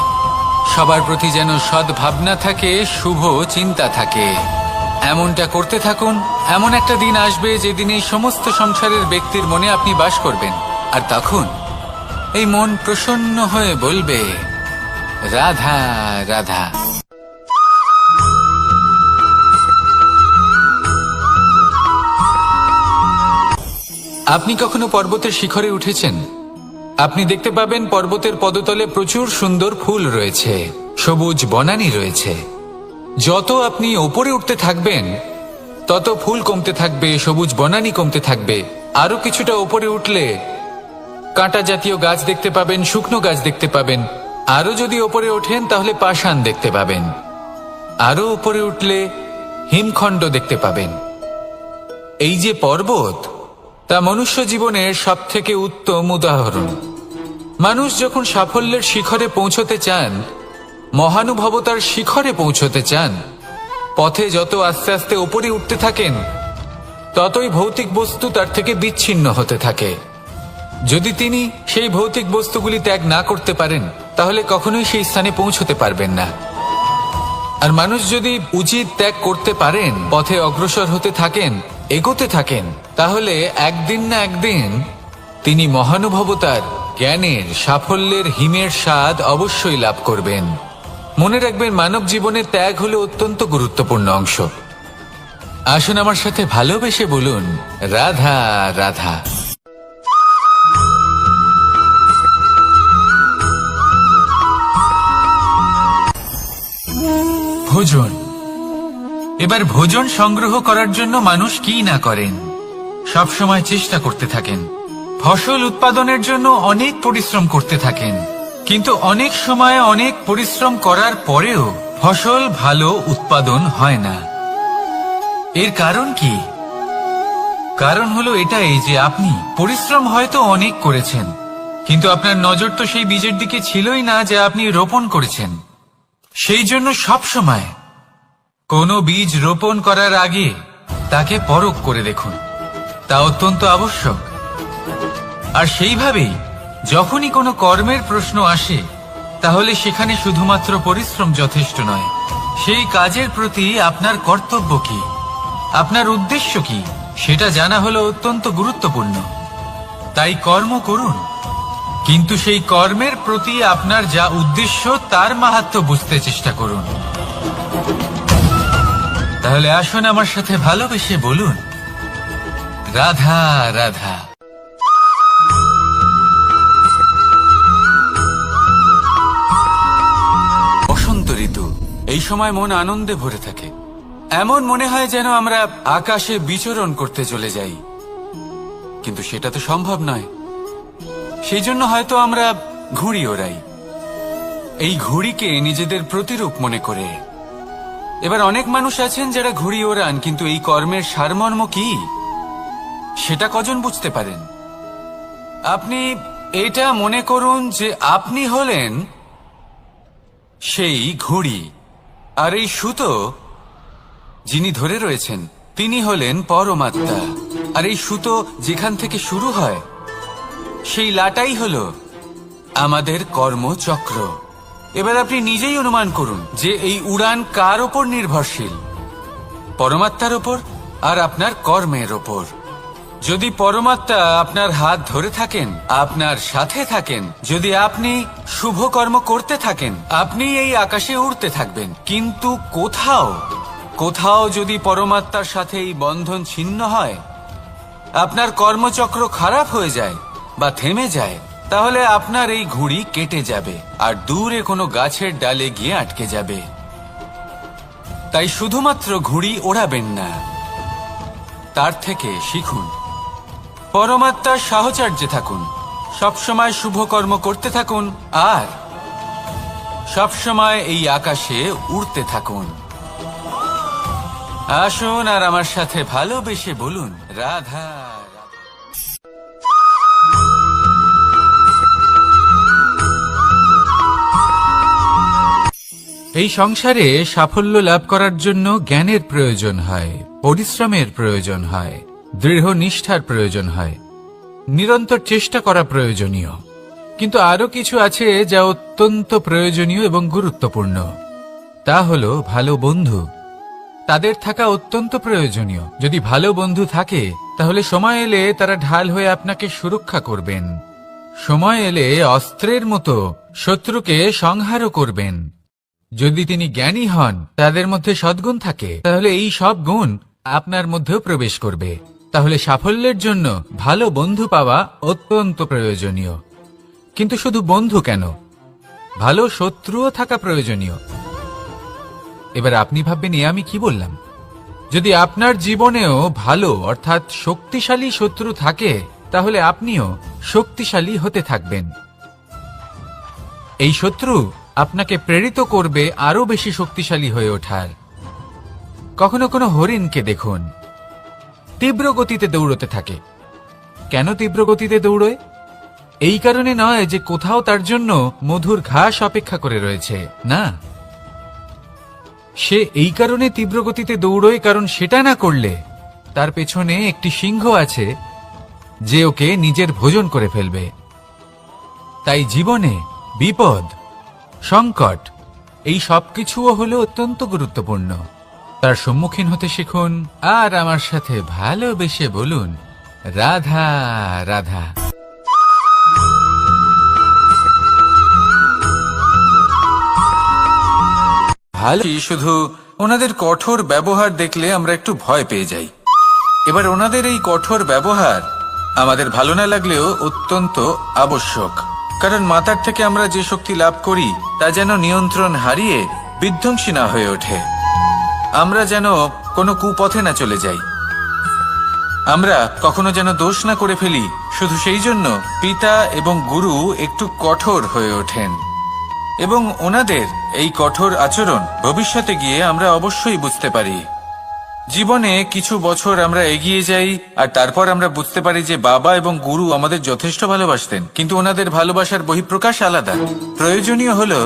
সবার প্রতি যেন সদ্ভাবনা থাকে, শুভ চিন্তা থাকে। এমনটা করতে থাকুন। এমন একটা দিন আসবে যেদিন এই সমস্ত সংসারের ব্যক্তির মনে আপনি বাস করবেন, আর তখন এই মন প্রসন্ন হয়ে বলবে, রাধা রাধা। আপনি কখনো পর্বতের শিখরে উঠেছেন? আপনি দেখতে পাবেন পর্বতের পদতলে প্রচুর সুন্দর ফুল রয়েছে, সবুজ বনানী রয়েছে। যত আপনি ওপরে উঠতে থাকবেন তত ফুল কমতে থাকবে, সবুজ বনানী কমতে থাকবে। আরো কিছুটা ওপরে উঠলে কাঁটা জাতীয় গাছ দেখতে পাবেন, শুকনো গাছ দেখতে পাবেন। আরো যদি ওপরে ওঠেন তাহলে পাষাণ দেখতে পাবেন। আরো ওপরে উঠলে হিমখণ্ড দেখতে পাবেন। এই যে পর্বত, তা মনুষ্য জীবনের সব থেকে উত্তম উদাহরণ। মানুষ যখন সাফল্যের শিখরে পৌঁছতে চান, মহানুভবতার শিখরে পৌঁছতে চান, পথে যত আস্তে আস্তে উপরে উঠতে থাকেন ততই ভৌতিক বস্তু তার থেকে বিচ্ছিন্ন হতে থাকে। যদি তিনি সেই ভৌতিক বস্তুগুলি ত্যাগ না করতে পারেন তাহলে কখনোই সেই স্থানে পৌঁছতে পারবেন না। আর মানুষ যদি উচিত ত্যাগ করতে পারেন, পথে অগ্রসর হতে থাকেন, এগোতে থাকেন, তাহলে একদিন না একদিন তিনি মহানুভবতার, জ্ঞানের, সাফল্যের হিমের স্বাদ অবশ্যই লাভ করবেন। মনে রাখবেন, মানব জীবনে ত্যাগ হলো অত্যন্ত গুরুত্বপূর্ণ অংশ। আসুন আমার সাথে ভালোবেসে বলুন, রাধা রাধা। ভোজন। এবার ভোজন সংগ্রহ করার জন্য মানুষ কি না করেন, সব সময় চেষ্টা করতে থাকেন। ফসল উৎপাদনের জন্য অনেক পরিশ্রম করতে থাকেন, কিন্তু অনেক সময় অনেক পরিশ্রম করার পরেও ফসল ভালো উৎপাদন হয় না। এর কারণ কি? কারণ হলো এটাই যে আপনি পরিশ্রম হয়তো অনেক করেছেন, কিন্তু আপনার নজর তো সেই বীজের দিকে ছিলই না যা আপনি রোপণ করেছেন। সেই জন্য সব সময় কোনো বীজ রোপণ করার আগে তাকে পরখ করে দেখুন, তা অত্যন্ত আবশ্যক। আর সেইভাবেই যখনই কোনো কর্মের প্রশ্ন আসে, তাহলে সেখানে শুধুমাত্র পরিশ্রম যথেষ্ট নয়। সেই কাজের প্রতি আপনার কর্তব্য কি, আপনার উদ্দেশ্য কি, সেটা জানা হলো অত্যন্ত গুরুত্বপূর্ণ। তাই কর্ম করুন, কিন্তু সেই কর্মের প্রতি আপনার যা উদ্দেশ্য তার মাহাত্ম্য বুঝতে চেষ্টা করুন। তাহলে আসুন আমার সাথে ভালোবেসে বলুন, রাধা রাধা। বসন্ত ঋতু, এই সময় মন আনন্দে ভরে থাকে। এমন মনে হয় যেন আমরা আকাশে বিচরণ করতে চলে যাই, কিন্তু সেটা তো সম্ভব নয়। সেই জন্য হয়তো আমরা ঘুড়ি ওড়াই, এই ঘুড়িকে নিজেদের প্রতিরূপ মনে করে। এবার অনেক মানুষ আছেন যারা ঘুড়ি ওড়ান, কিন্তু এই কর্মের সারমর্ম কি সেটা কজন বুঝতে পারেন? আপনি এটা মনে করুন যে আপনি হলেন সেই ঘুড়ি, আর এই সুতো যিনি ধরে রয়েছেন তিনি হলেন পরমাত্মা। আর এই সুতো যেখান থেকে শুরু হয়, সেই লাটাই হলো আমাদের কর্মচক্র। এবার আপনি নিজেই অনুমান করুন যে এই উড়ান কার ওপর নির্ভরশীল, পরমাত্মার ওপর আর আপনার কর্মের ওপর। যদি পরমাত্মা আপনার হাত ধরে থাকেন, আপনার সাথে থাকেন, যদি আপনি শুভ কর্ম করতে থাকেন, আপনি এই আকাশে উড়তে থাকবেন। কিন্তু কোথাও কোথাও যদি পরমাত্মার সাথে এই বন্ধন ছিন্ন হয়, আপনার কর্মচক্র খারাপ হয়ে যায় বা থেমে যায়, তাহলে আপনার এই ঘুড়ি কেটে যাবে আর দূরে কোনো গাছের ডালে গিয়ে আটকে যাবে। তাই শুধুমাত্র ঘুড়ি ওড়াবেন না, তার থেকে শিখুন, পরমাত্মার সাহচর্যে থাকুন, সবসময় শুভ কর্ম করতে থাকুন আর সবসময় এই আকাশে উড়তে থাকুন। আসুন আর আমার সাথে ভালোবেসে বলুন, রাধা। এই সংসারে সাফল্য লাভ করার জন্য জ্ঞানের প্রয়োজন হয়, পরিশ্রমের প্রয়োজন হয়, দৃঢ় নিষ্ঠার প্রয়োজন হয়, নিরন্তর চেষ্টা করা প্রয়োজনীয়। কিন্তু আরো কিছু আছে যা অত্যন্ত প্রয়োজনীয় এবং গুরুত্বপূর্ণ। তা হলো ভালো বন্ধু। তাদের থাকা অত্যন্ত প্রয়োজনীয়। যদি ভালো বন্ধু থাকে তাহলে সময় এলে তারা ঢাল হয়ে আপনাকে সুরক্ষা করবেন। সময় এলে অস্ত্রের মতো শত্রুকে সংহারও করবেন। যদি তিনি জ্ঞানী হন, তাদের মধ্যে সদ্গুণ থাকে, তাহলে এই সব গুণ আপনার মধ্যেও প্রবেশ করবে। তাহলে সাফল্যের জন্য ভালো বন্ধু পাওয়া অত্যন্ত প্রয়োজনীয়। কিন্তু শুধু বন্ধু কেন, ভালো শত্রুও থাকা প্রয়োজনীয়। এবার আপনি ভাববেন, এ আমি কি বললাম? যদি আপনার জীবনেও ভালো অর্থাৎ শক্তিশালী শত্রু থাকে, তাহলে আপনিও শক্তিশালী হতে থাকবেন। এই শত্রু আপনাকে প্রেরিত করবে আরো বেশি শক্তিশালী হয়ে ওঠার। কখনো কোনো হরিণকে দেখুন, তীব্র গতিতে দৌড়তে থাকে। কেন তীব্র গতিতে দৌড়য়? এই কারণে নয় যে কোথাও তার জন্য মধুর ঘাস অপেক্ষা করে রয়েছে, না। সে এই কারণে তীব্র গতিতে দৌড়য় কারণ সেটা না করলে তার পেছনে একটি সিংহ আছে যে ওকে নিজের ভোজন করে ফেলবে। তাই জীবনে বিপদ, সংকট, এই সবকিছুও হলো অত্যন্ত গুরুত্বপূর্ণ। তার সম্মুখীন হতে শিখুন আর আমার সাথে ভালোবেসে বলুন, রাধা রাধা। ভালো, শুধু ওনাদের কঠোর ব্যবহার দেখলে আমরা একটু ভয় পেয়ে যাই। এবার ওনাদের এই কঠোর ব্যবহার আমাদের ভালো না লাগলেও অত্যন্ত আবশ্যক, কারণ মাতার থেকে আমরা যে শক্তি লাভ করি তা যেন নিয়ন্ত্রণ হারিয়ে বিধ্বংসী না হয়ে ওঠে। আমরা যেন কোনো কুপথে না চলে যাই, আমরা কখনো যেন দোষ না করে ফেলি। শুধু সেই জন্য পিতা এবং গুরু একটু কঠোর হয়ে ওঠেন, এবং ওনাদের এই কঠোর আচরণ ভবিষ্যতে গিয়ে আমরা অবশ্যই বুঝতে পারি। জীবনে কিছু বছর আমরা এগিয়ে যাই আর তারপর আমরা বুঝতে পারি যে বাবা এবং গুরু আমাদের যথেষ্ট ভালোবাসতেন, কিন্তু ওনাদের ভালোবাসার বহিঃপ্রকাশ আলাদা। প্রয়োজনীয় হলো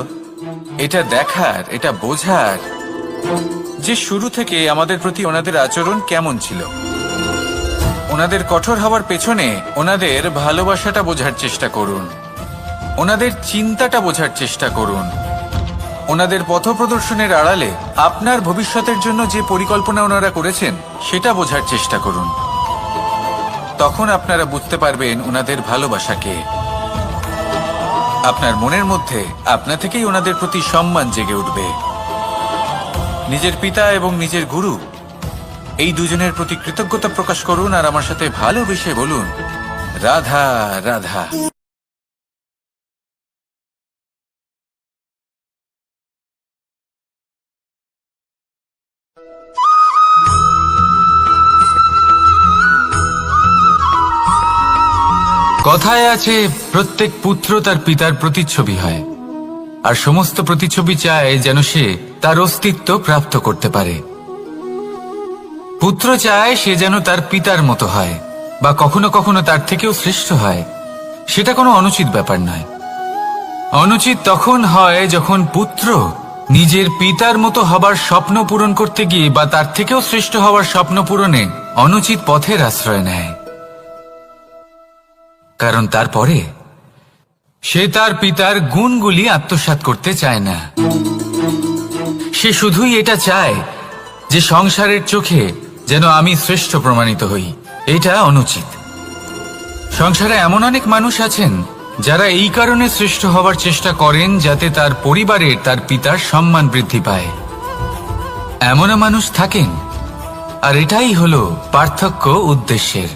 এটা দেখার, এটা বোঝার যে শুরু থেকে আমাদের প্রতি ওনাদের আচরণ কেমন ছিল। ওনাদের কঠোর হওয়ার পেছনে ওনাদের ভালোবাসাটা বোঝার চেষ্টা করুন, ওনাদের চিন্তাটা বোঝার চেষ্টা করুন, ওনাদের পথপ্রদর্শনের আড়ালে আপনার ভবিষ্যতের জন্য যে পরিকল্পনা ওনারা করেছেন সেটা বোঝার চেষ্টা করুন। তখন আপনারা বুঝতে পারবেন ওনাদের ভালোবাসাকে। আপনার মনের মধ্যে আপনা থেকেই ওনাদের প্রতি সম্মান জেগে উঠবে। নিজের পিতা এবং নিজের গুরু এই দুজনের প্রতি কৃতজ্ঞতা প্রকাশ করুন আর আমার সাথে ভালোবেসে বলুন, রাধা রাধা। কথায় আছে, প্রত্যেক পুত্র তার পিতার প্রতিচ্ছবি হয়, আর সমস্ত প্রতিচ্ছবি চায় যেন সে তার অস্তিত্ব প্রাপ্ত করতে পারে। পুত্র চায় সে যেন তার পিতার মতো হয়, বা কখনো কখনো তার থেকেও শ্রেষ্ঠ হয়। সেটা কোনো অনুচিত ব্যাপার নয়। অনুচিত তখন হয় যখন পুত্র নিজের পিতার মতো হবার স্বপ্ন পূরণ করতে গিয়ে বা তার থেকেও শ্রেষ্ঠ হওয়ার স্বপ্ন পূরণে অনুচিত পথের আশ্রয় নেয়। কারণ তারপরে সে তার পিতার গুণগুলি আত্মসাৎ করতে চায় না। সে শুধুই এটা চায় যে সংসারের চোখে যেন আমি শ্রেষ্ঠ প্রমাণিত হই। এটা অনুচিত। সংসারে এমন অনেক মানুষ আছেন যারা এই কারণে শ্রেষ্ঠ হবার চেষ্টা করেন যাতে তার পরিবারের, তার পিতার সম্মান বৃদ্ধি পায়। এমনও মানুষ থাকেন, আর এটাই হলো পার্থক্য উদ্দেশ্যের।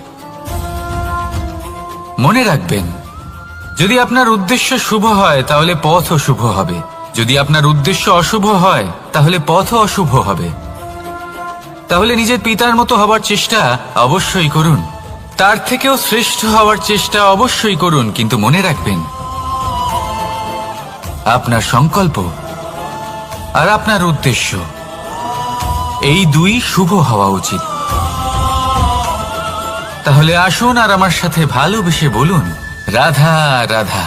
মনে রাখবেন, যদি আপনার উদ্দেশ্য শুভ হয় তাহলে পথও শুভ হবে, যদি আপনার উদ্দেশ্য অশুভ হয় তাহলে পথও অশুভ হবে। তাহলে নিজের পিতার মতো হবার চেষ্টা অবশ্যই করুন, তার থেকেও শ্রেষ্ঠ হওয়ার চেষ্টা অবশ্যই করুন, কিন্তু মনে রাখবেন আপনার সংকল্প আর আপনার উদ্দেশ্য এই দুই শুভ হওয়া উচিত। তাহলে আসুন আর আমার সাথে ভালোবেসে বলুন, রাধা রাধা।